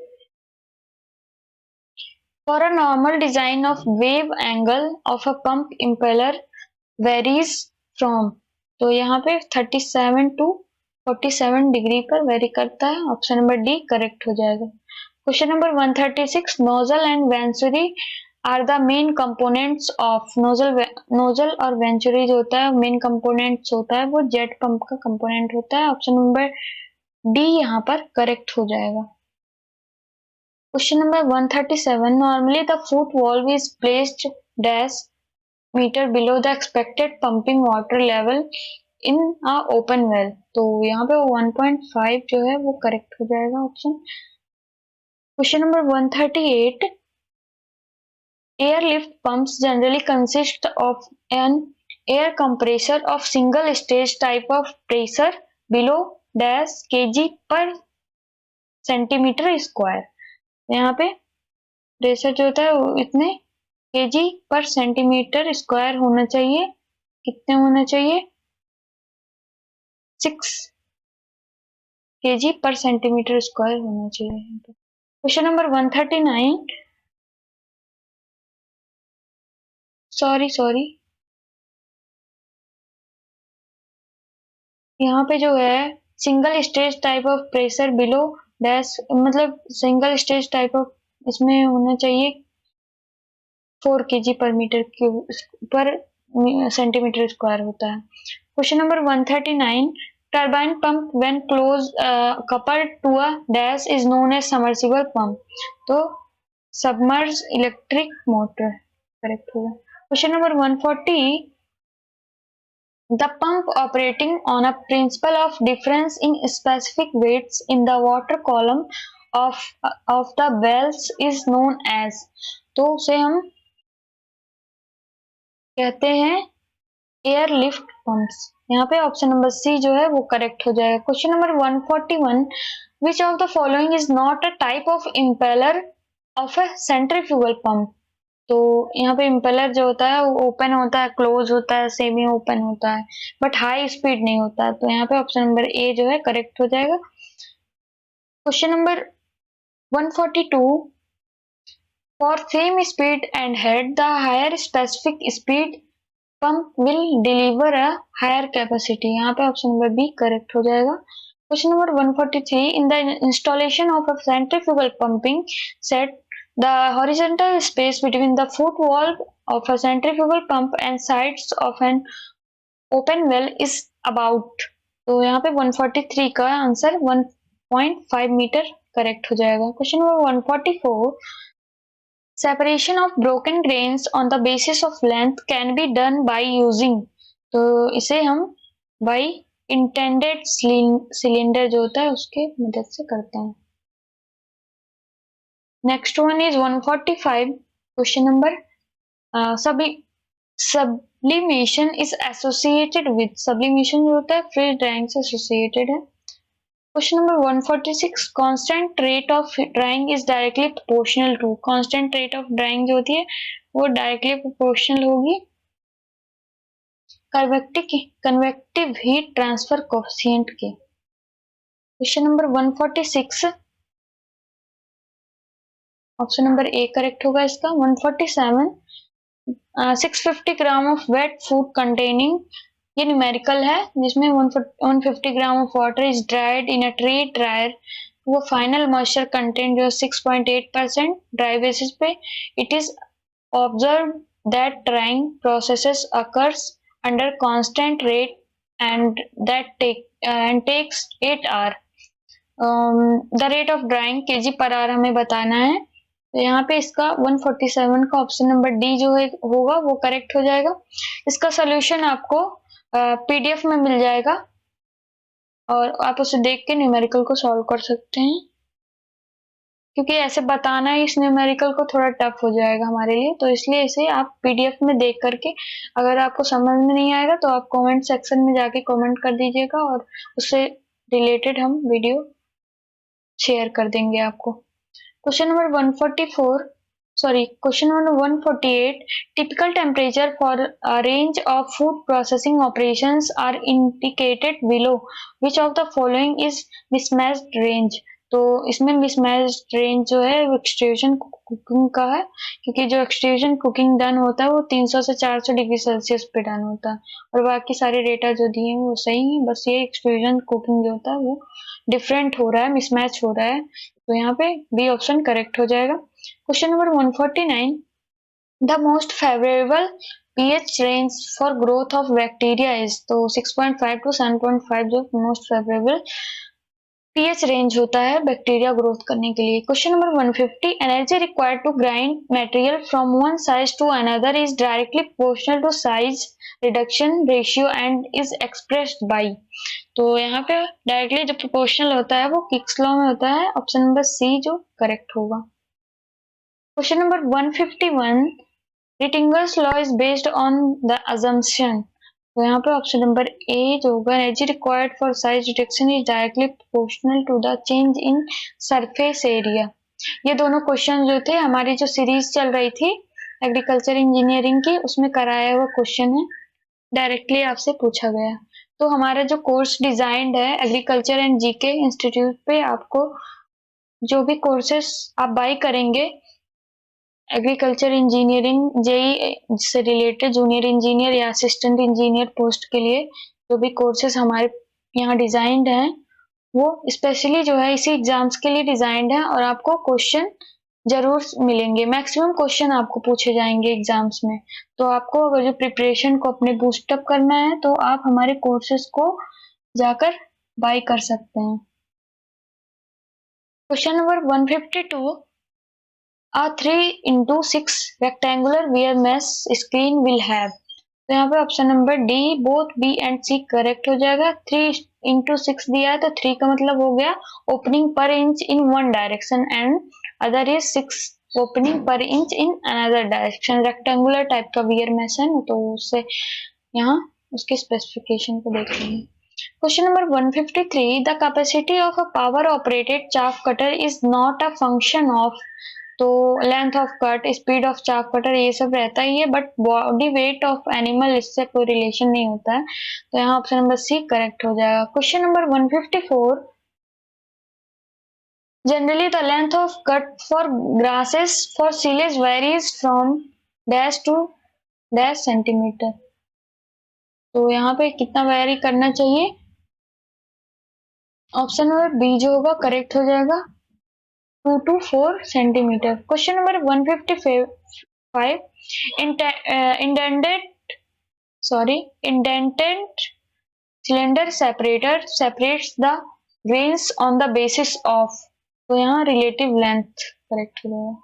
for a normal design of wave angle of a pump impeller varies from, तो यहाँ पे 37 to 47 डिग्री पर वेरी करता है। ऑप्शन नंबर डी करेक्ट हो जाएगा। Question number 136, nozzle and venturi are the main components of, nozzle और वेंचुरी जो होता है मेन कंपोनेंट्स होता है, वो जेट पंप का कंपोनेंट होता है। ऑप्शन नंबर डी यहाँ पर करेक्ट हो जाएगा। Question number 137, normally the foot valve is placed dash meter below the expected pumping water level in a open well, तो यहाँ पे 1.5 जो है वो करेक्ट हो जाएगा option. Question number 138, airlift pumps generally consist of an air compressor of single stage type of pressure below dash kg per centimeter square, यहाँ पे प्रेशर जो होता है वो इतने केजी पर सेंटीमीटर स्क्वायर होना चाहिए। कितने होना चाहिए? 6 केजी पर सेंटीमीटर स्क्वायर होना चाहिए। क्वेश्चन नंबर 139, सॉरी यहाँ पे जो है single stage type of pressure below dash, मतलब सिंगल स्टेज टाइप ऑफ, इसमें होना चाहिए 4 केजी पर मीटर क्यूब पर सेंटीमीटर स्क्वायर होता है। Question number 139, turbine pump when close coupled to a dash is known as submersible pump, तो सबमर्ज इलेक्ट्रिक मोटर करेक्ट होगा। Question number 140, the pump operating on a principle of difference in specific weights in the water column of the wells is known as, तो उसे हम कहते हैं एयर लिफ्ट पंप्स। यहाँ पे ऑप्शन नंबर सी जो है वो करेक्ट हो जाएगा। Question number 141, which of the following is not a type of impeller of a centrifugal pump, तो यहाँ पे इम्पेलर जो होता है वो ओपन होता है, क्लोज होता है, सेमी ओपन होता है, बट हाई स्पीड नहीं होता है, तो यहाँ पे ऑप्शन नंबर ए जो है करेक्ट हो जाएगा। Question number 142, for same speed and head the higher specific speed pump will deliver a higher capacity, यहाँ पे ऑप्शन नंबर बी करेक्ट हो जाएगा। Question number 143. In the installation of a centrifugal pumping set, the horizontal space between the footwall of a centrifugal pump and sides of an open well is about. तो यहाँ पे 143 का आंसर 1.5 मीटर करेक्ट हो जाएगा. Question number 144. Separation of broken grains on the basis of length can be done by using. तो इसे हम by intended cylinder जो होता है उसके मदद से करते हैं. Next one is 145. Question number sublimation is associated with. sublimation जो होता है फ्री ड्राइंग से एसोसिएटेड है. Question number 146. Constant rate of drying is directly proportional to. Constant rate of drying जो होती है वो डायरेक्टली प्रोपोर्शनल होगी कन्वेक्टिव हीट ट्रांसफर कोएफिशिएंट के. Question number 146. Option number A correct होगा इसका. 147. 650 gram of wet food containing. ये न्यूमेरिकल है जिसमें 150 gram of water is dried in a tray dryer. वो फाइनल मॉइस्चर कंटेंट जो 6.8% ड्राई बेसिस पे. It is observe that drying processes occurs under constant rate and takes 8 hour. The rate of drying KG per hour हमें बताना है. तो यहाँ पे इसका 147 का ऑप्शन नंबर डी जो है होगा वो करेक्ट हो जाएगा. इसका सोल्यूशन आपको पीडीएफ में मिल जाएगा और आप उसे देख के न्यूमेरिकल को सॉल्व कर सकते हैं, क्योंकि ऐसे बताना इस न्यूमेरिकल को थोड़ा टफ हो जाएगा हमारे लिए. तो इसलिए इसे आप पीडीएफ में देख करके, अगर आपको समझ में नहीं आएगा तो आप कमेंट सेक्शन में जाके कमेंट कर दीजिएगा और उससे रिलेटेड हम वीडियो शेयर कर देंगे आपको. Question number 148. Typical temperature for a range of food processing operations are indicated below. Which of the following is mismatched range? तो इसमें मिसमैच्ड रेंज जो है वो एक्सट्रूजन कुकिंग का है, क्योंकि जो एक्सट्रूजन कुकिंग डन होता है वो 300 से 400 डिग्री सेल्सियस पे डन होता है और बाकी सारे डेटा जो दिए हैं वो सही है. बस ये एक्सट्रूजन कुकिंग जो होता है वो डिफरेंट हो रहा है, मिसमैच हो रहा है. तो यहाँ पे बी ऑप्शन करेक्ट हो जाएगा. Question number 149. The most favourable pH range for growth of bacteria is. तो 6.5 to 7.5 जो मोस्ट फेवरेबल pH रेंज होता है बैक्टीरिया ग्रोथ करने के लिए. Question number 150. Energy required to grind material from one size to another is directly proportional to size reduction ratio and is expressed by. तो यहाँ पे डायरेक्टली जो प्रोपोर्शनल होता है वो किक्स लॉ में होता है. ऑप्शन नंबर सी जो करेक्ट होगा. Question number 151. Rittinger's law is based on the assumption. तो यहाँ पे ऑप्शन नंबर ए जो होगा energy required for size reduction is directly proportional to the change in surface area. ये दोनों क्वेश्चन जो थे हमारी जो सीरीज चल रही थी एग्रीकल्चर इंजीनियरिंग की उसमें कराया हुआ क्वेश्चन है, डायरेक्टली आपसे पूछा गया. तो हमारा जो कोर्स डिजाइंड है एग्रीकल्चर एंड जीके इंस्टीट्यूट पे, आपको जो भी कोर्सेस आप बाय करेंगे एग्रीकल्चर इंजीनियरिंग जेई से रिलेटेड जूनियर इंजीनियर या असिस्टेंट इंजीनियर पोस्ट के लिए जो भी कोर्सेज हमारे यहाँ डिजाइंड हैं वो स्पेशली जो है इसी एग्जाम्स के लिए डिजाइंड है और आपको क्वेश्चन जरूर मिलेंगे. मैक्सिमम क्वेश्चन आपको पूछे जाएंगे एग्जाम्स में. तो आपको अगर जो प्रिपरेशन को अपने बूस्टअप करना है तो आप हमारे कोर्सेज को जाकर बाय कर सकते हैं. Question number 152. A 3x6 rectangular VMS screen will have. तो यहाँ पे option number D both B and C correct हो जाएगा. 3x6 दिया है तो 3 का मतलब हो गया opening per inch in one direction and other is 6 opening per inch in another direction. Rectangular type का VMS है तो उससे यहाँ उसके स्पेसिफिकेशन को देख लेंगे. Question number 153. The capacity of a power operated chaff cutter is not a function of. तो length of cut, speed of chaff cutter ये सब रहता ही है, but body weight of animal इससे कोई रिलेशन नहीं होता है. तो यहाँ ऑप्शन नंबर सी करेक्ट हो जाएगा. Question number 154. Generally the length of cut for grasses for silage varies from dash to dash centimetre. तो यहाँ पे कितना वेरी करना चाहिए ऑप्शन नंबर बी जो होगा करेक्ट हो जाएगा 2 to 4 centimetre. Question number 155 indented cylinder separator separates the grains on the basis of, तो यहाँ रिलेटिव लेंथ करेक्ट हो जाएगा।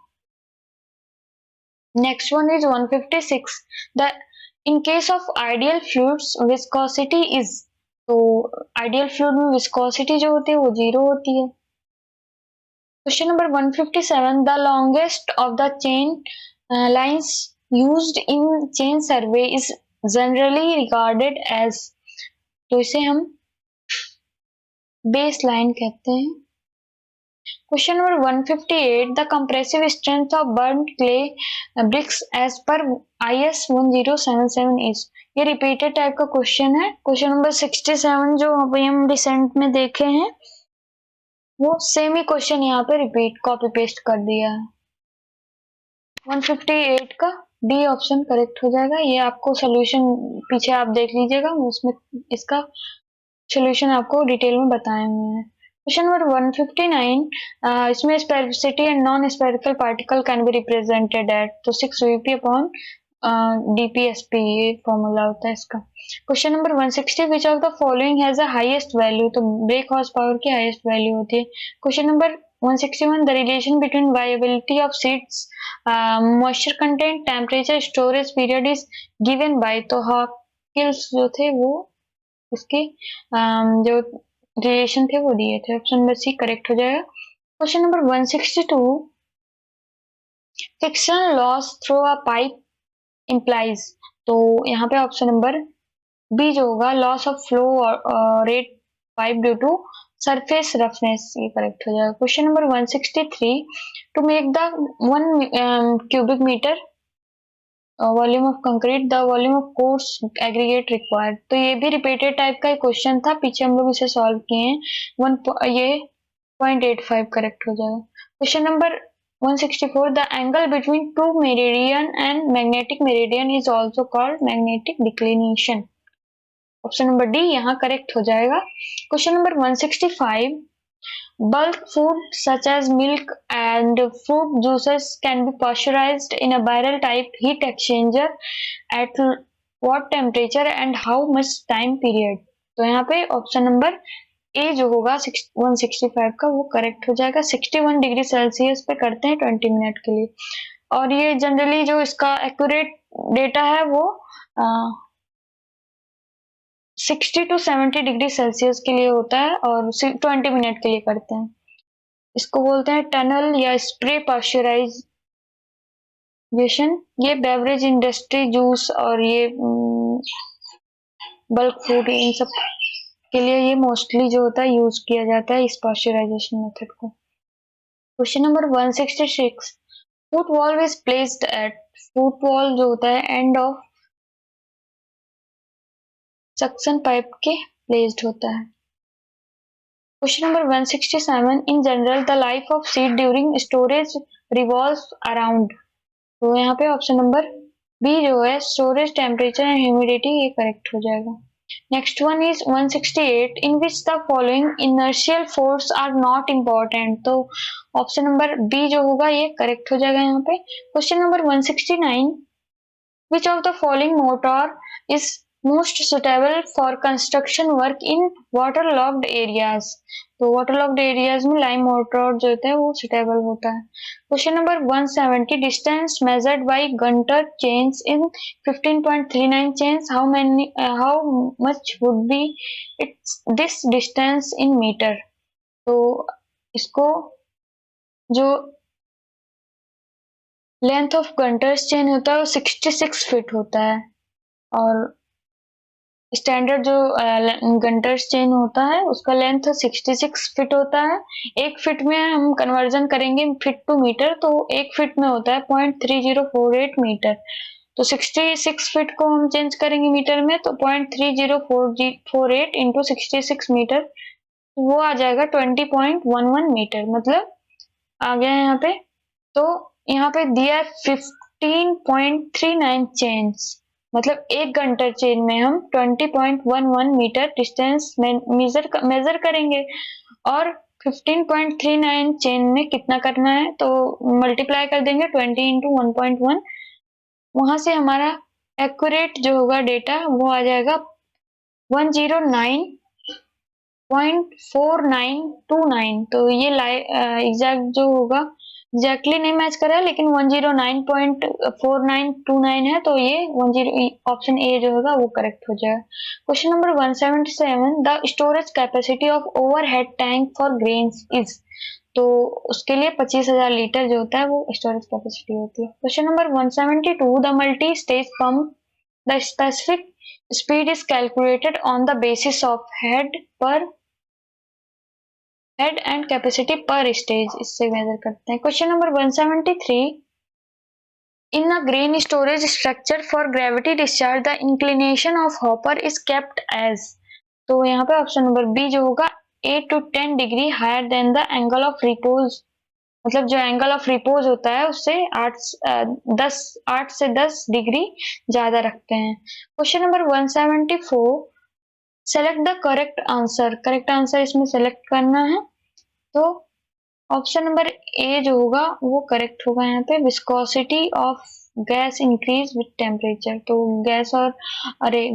Next one is 156. The in case of ideal fluids viscosity is, तो ideal fluid में viscosity जो होती है वो 0 होती है। Question number 157. The longest of the chain lines used in chain survey is generally regarded as, तो इसे हम बेस लाइन कहते हैं। Question number 158. The compressive strength of burnt clay bricks as per IS 1077 is, ये रिपीटेड टाइप का क्वेश्चन है। क्वेश्चन नंबर 67 जो अभी हम रिसेंट में देखे हैं वो सेम ही क्वेश्चन यहाँ पे रिपीट कॉपी पेस्ट कर दिया है। 158 का डी ऑप्शन करेक्ट हो जाएगा। ये आपको सोल्यूशन पीछे आप देख लीजिएगा, उसमें इसका सोल्यूशन आपको डिटेल में बताए हुए हैं। क्वेश्चन नंबर 159, इसमें sphericity and non spherical particle can be represented at, तो 6 VP अपॉन DPSP ये फॉर्मूला होता है इसका। Question number 160, which of the following has a highest value, तो ब्रेक हॉर्स पावर की हाईएस्ट वैल्यू होती है। Question number 161, the relation between viability of seeds, moisture content, temperature, storage period is given by, तो हॉकिल्स जो थे वो उसके जो रिलेशन थे वो दिए थे। ऑप्शन नंबर सी करेक्ट हो जाएगा। Question number 162, friction loss through a pipe implies, तो यहाँ पे ऑप्शन नंबर बी जो होगा loss of flow rate pipe due to surface roughness, ये करेक्ट हो जाएगा। Question number 163, to make the 1 cubic meter volume of concrete the volume of coarse aggregate required, तो ये भी रिपीटेड टाइप का क्वेश्चन था, पीछे हम लोग इसे सॉल्व किए हैं। ये 0.85 करेक्ट हो जाएगा। Question number 164, the angle between two meridian and magnetic meridian is also called magnetic declination, option number D यहाँ करेक्ट हो जाएगा। Question number 165, bulk food such as milk and fruit juices can be pasteurized in a barrel type heat exchanger at what temperature and how much time period, तो यहाँ पे ऑप्शन नंबर ए जो होगा 165 का वो करेक्ट हो जाएगा। 61 डिग्री सेल्सियस पे करते हैं 20 मिनट के लिए, और ये जनरली जो इसका एक्यूरेट डेटा है वो 60 to 70 डिग्री सेल्सियस के लिए होता है और 20 मिनट के लिए करते हैं। इसको बोलते हैं टनल या स्प्रे पास्चराइजेशन। ये बेवरेज इंडस्ट्री, जूस और ये बल्क फूड इन सब के लिए ये मोस्टली जो होता है यूज किया जाता है इस पास्चराइजेशन मेथड को। Question number 166, foot valve is placed at, foot valve जो होता है एंड ऑफ सक्शन पाइप के प्लेस्ड होता है। Question number 167, in general the life of seed during storage revolves around, तो यहाँ पे ऑप्शन नंबर बी जो है स्टोरेज टेम्परेचर एंड ह्यूमिडिटी, ये करेक्ट हो जाएगा। Next one is 168, in which the following inertial force are not important, तो ऑप्शन नंबर बी जो होगा ये करेक्ट हो जाएगा यहाँ पे। Question number 169, which of the following mortar is most suitable for construction work in water logged areas, तो वाटर लॉक्ड एरियाज में लाइम मोटर जो होता है वो सुटेबल होता है। Question number 170, distance measured by Gunter chains in 15.39 chains, how much would be its this distance in metre, तो इसको जो लेंथ ऑफ गंटर्स चेन होता है वो 66 फीट होता है, और स्टैंडर्ड जो गंटर्स चेन होता है उसका लेंथ 66 फीट होता है। एक फीट में हम कन्वर्जन करेंगे फीट टू मीटर, तो एक फीट में होता है 0.3048 मीटर, तो 66 फीट को हम चेंज करेंगे मीटर में तो 0.3048 इंटू 66 मीटर, वो आ जाएगा 20.11 मीटर, मतलब आ गया यहाँ पे। तो यहाँ पे दिया 15.39 चेन्स, मतलब 1 घंटा चेन में हम 20.11 मीटर डिस्टेंस मेजर करेंगे और 15.39 चेन में कितना करना है, तो मल्टीप्लाई कर देंगे 20 इंटू 1.1। वहां से हमारा एक्यूरेट जो होगा डेटा वो आ जाएगा 109.4929। तो ये एग्जैक्ट जो होगा एग्जैक्टली नहीं मैच कर रहा है, लेकिन 109.4929 है, तो ये 10 ऑप्शन ए जो होगा वो करेक्ट हो जाएगा। Question number 177, the storage capacity of overhead tank for grains is. तो उसके लिए 25,000 लीटर जो होता है वो स्टोरेज कैपेसिटी होती है। Question number 172, the multi stage pump, the specific speed is calculated on the basis of head and capacity per stage, इससे मेजर करते हैं। Question number 173, in a grain storage structure for gravity discharge the inclination of hopper is kept as. तो यहाँ पे ऑप्शन नंबर बी जो होगा 8 to 10 degree higher than the angle of repose. मतलब जो एंगल ऑफ रिपोज होता है उससे 8 से 10 डिग्री ज्यादा रखते हैं। Question number 174, select the correct answer. Correct answer इसमें सेलेक्ट करना है, तो ऑप्शन नंबर ए जो होगा वो करेक्ट होगा। यहाँ पे viscosity of gas increase with temperature. तो गैस और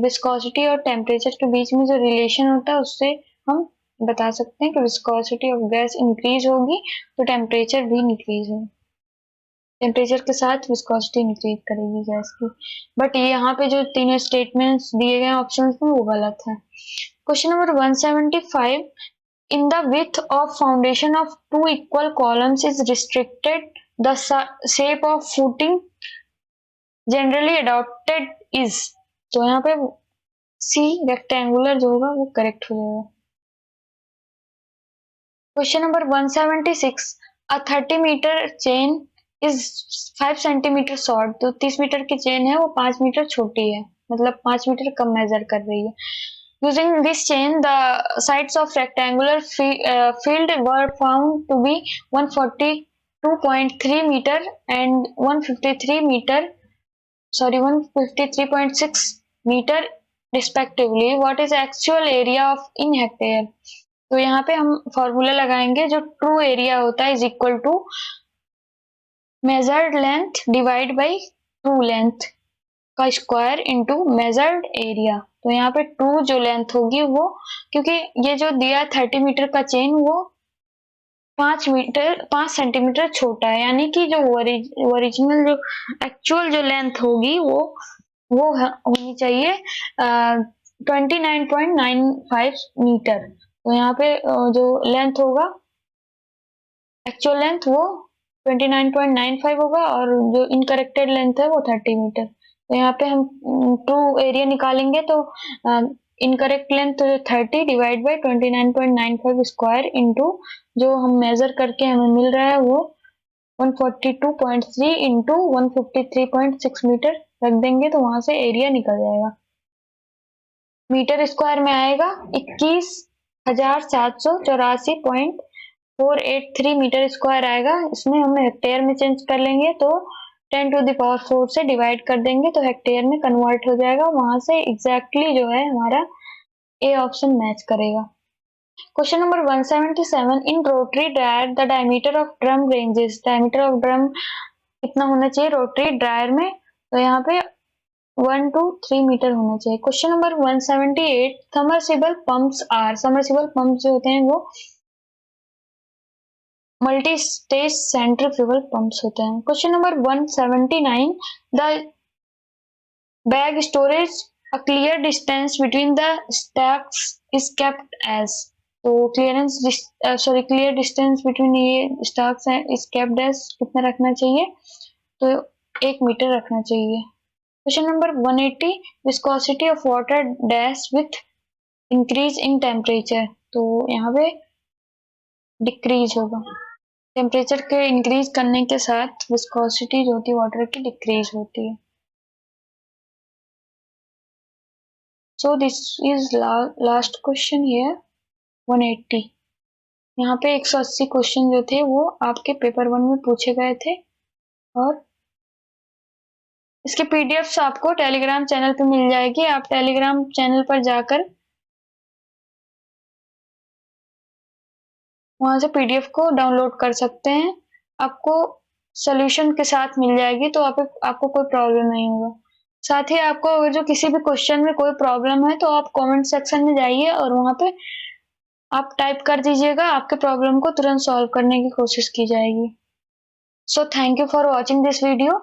विस्कोसिटी और टेम्परेचर के बीच में जो रिलेशन होता है उससे हम बता सकते हैं कि विस्कोसिटी ऑफ गैस इंक्रीज होगी तो टेम्परेचर भी इंक्रीज होगी, टेम्परेचर के साथ विस्कोसिटी इंक्रीज करेगी गैस की। बट ये यहाँ पे जो तीनों स्टेटमेंट्स दिए गए ऑप्शंस में वो गलत है। Question number 175, in the width of foundation of two equal columns is restricted, the shape of footing generally adopted is। तो यहाँ पे सी रेक्टेंगुलर जो होगा वो करेक्ट हो जाएगा। Question number 176, a 30 metre chain is 5 centimetre short. तो 30 मीटर की चेन है वो 5 मीटर छोटी है, मतलब 5 मीटर कम मेजर कर रही है। Using this chain, the sides of rectangular field were found to be 142.3 meter and 153.6 meter respectively. What is actual area of in hectare? तो यहाँ पे हम फॉर्मूला लगाएंगे, जो ट्रू एरिया होता है is equal to measured length divide by true length का स्क्वायर इनटू मेजर्ड एरिया। तो यहाँ पे टू जो लेंथ होगी वो, क्योंकि ये जो दिया 30 मीटर का चेन वो 5 सेंटीमीटर छोटा है, यानी कि जो ओरिजिनल जो एक्चुअल जो लेंथ होगी वो होनी चाहिए 29.95 मीटर। तो यहाँ पे जो लेंथ होगा एक्चुअल लेंथ वो 29.95 होगा और जो इनकरेक्टेड लेंथ है वो 30 मीटर। तो यहाँ पे हम ट्रू एरिया निकालेंगे, तो incorrect length 30 divide by 29.95 square into जो हम मेजर करके हमें मिल रहा है वो 142.3 इंटू 153.6 मीटर रख देंगे, तो वहां से एरिया निकल जाएगा। मीटर स्क्वायर में आएगा 21,784.483 मीटर स्क्वायर आएगा। इसमें हम हेक्टेयर में चेंज कर लेंगे, तो 10 टू द पावर 4 से डिवाइड कर देंगे तो हेक्टेयर में कन्वर्ट हो जाएगा। वहां से एग्जैक्टली जो है हमारा ए ऑप्शन मैच करेगा। Question number 177, in rotary dryer the diameter of drum ranges. Diameter of drum कितना होना चाहिए रोटरी ड्रायर में, तो यहाँ पे 1 to 3 मीटर होना चाहिए। Question number 178, submersible pumps are. Submersible pump जो होते हैं वो मल्टी स्टेज सेंट्रीफ्यूगल पंप्स होते हैं। Question number 179, the bag storage a clear distance between the stacks is kept as। तो clear distance between ये stacks is kept as कितना रखना चाहिए, तो 1 मीटर रखना चाहिए। Question number 180, viscosity of water dash with increase in temperature. तो यहाँ पे डिक्रीज होगा, टेम्परेचर के इंक्रीज करने के साथ विस्कोसिटी जो होती है वाटर की डिक्रीज होती है। So this is last question here 180। यहाँ पे 180 क्वेश्चन जो थे वो आपके पेपर 1 में पूछे गए थे और इसकी पीडीएफ्स आपको टेलीग्राम चैनल पे मिल जाएगी। आप टेलीग्राम चैनल पर जाकर वहां से पीडीएफ को डाउनलोड कर सकते हैं। आपको सॉल्यूशन के साथ मिल जाएगी, तो आपको कोई प्रॉब्लम नहीं होगा। साथ ही आपको अगर जो किसी भी क्वेश्चन में कोई प्रॉब्लम है तो आप कमेंट सेक्शन में जाइए और वहां पे आप टाइप कर दीजिएगा, आपके प्रॉब्लम को तुरंत सॉल्व करने की कोशिश की जाएगी। So thank you for watching this video.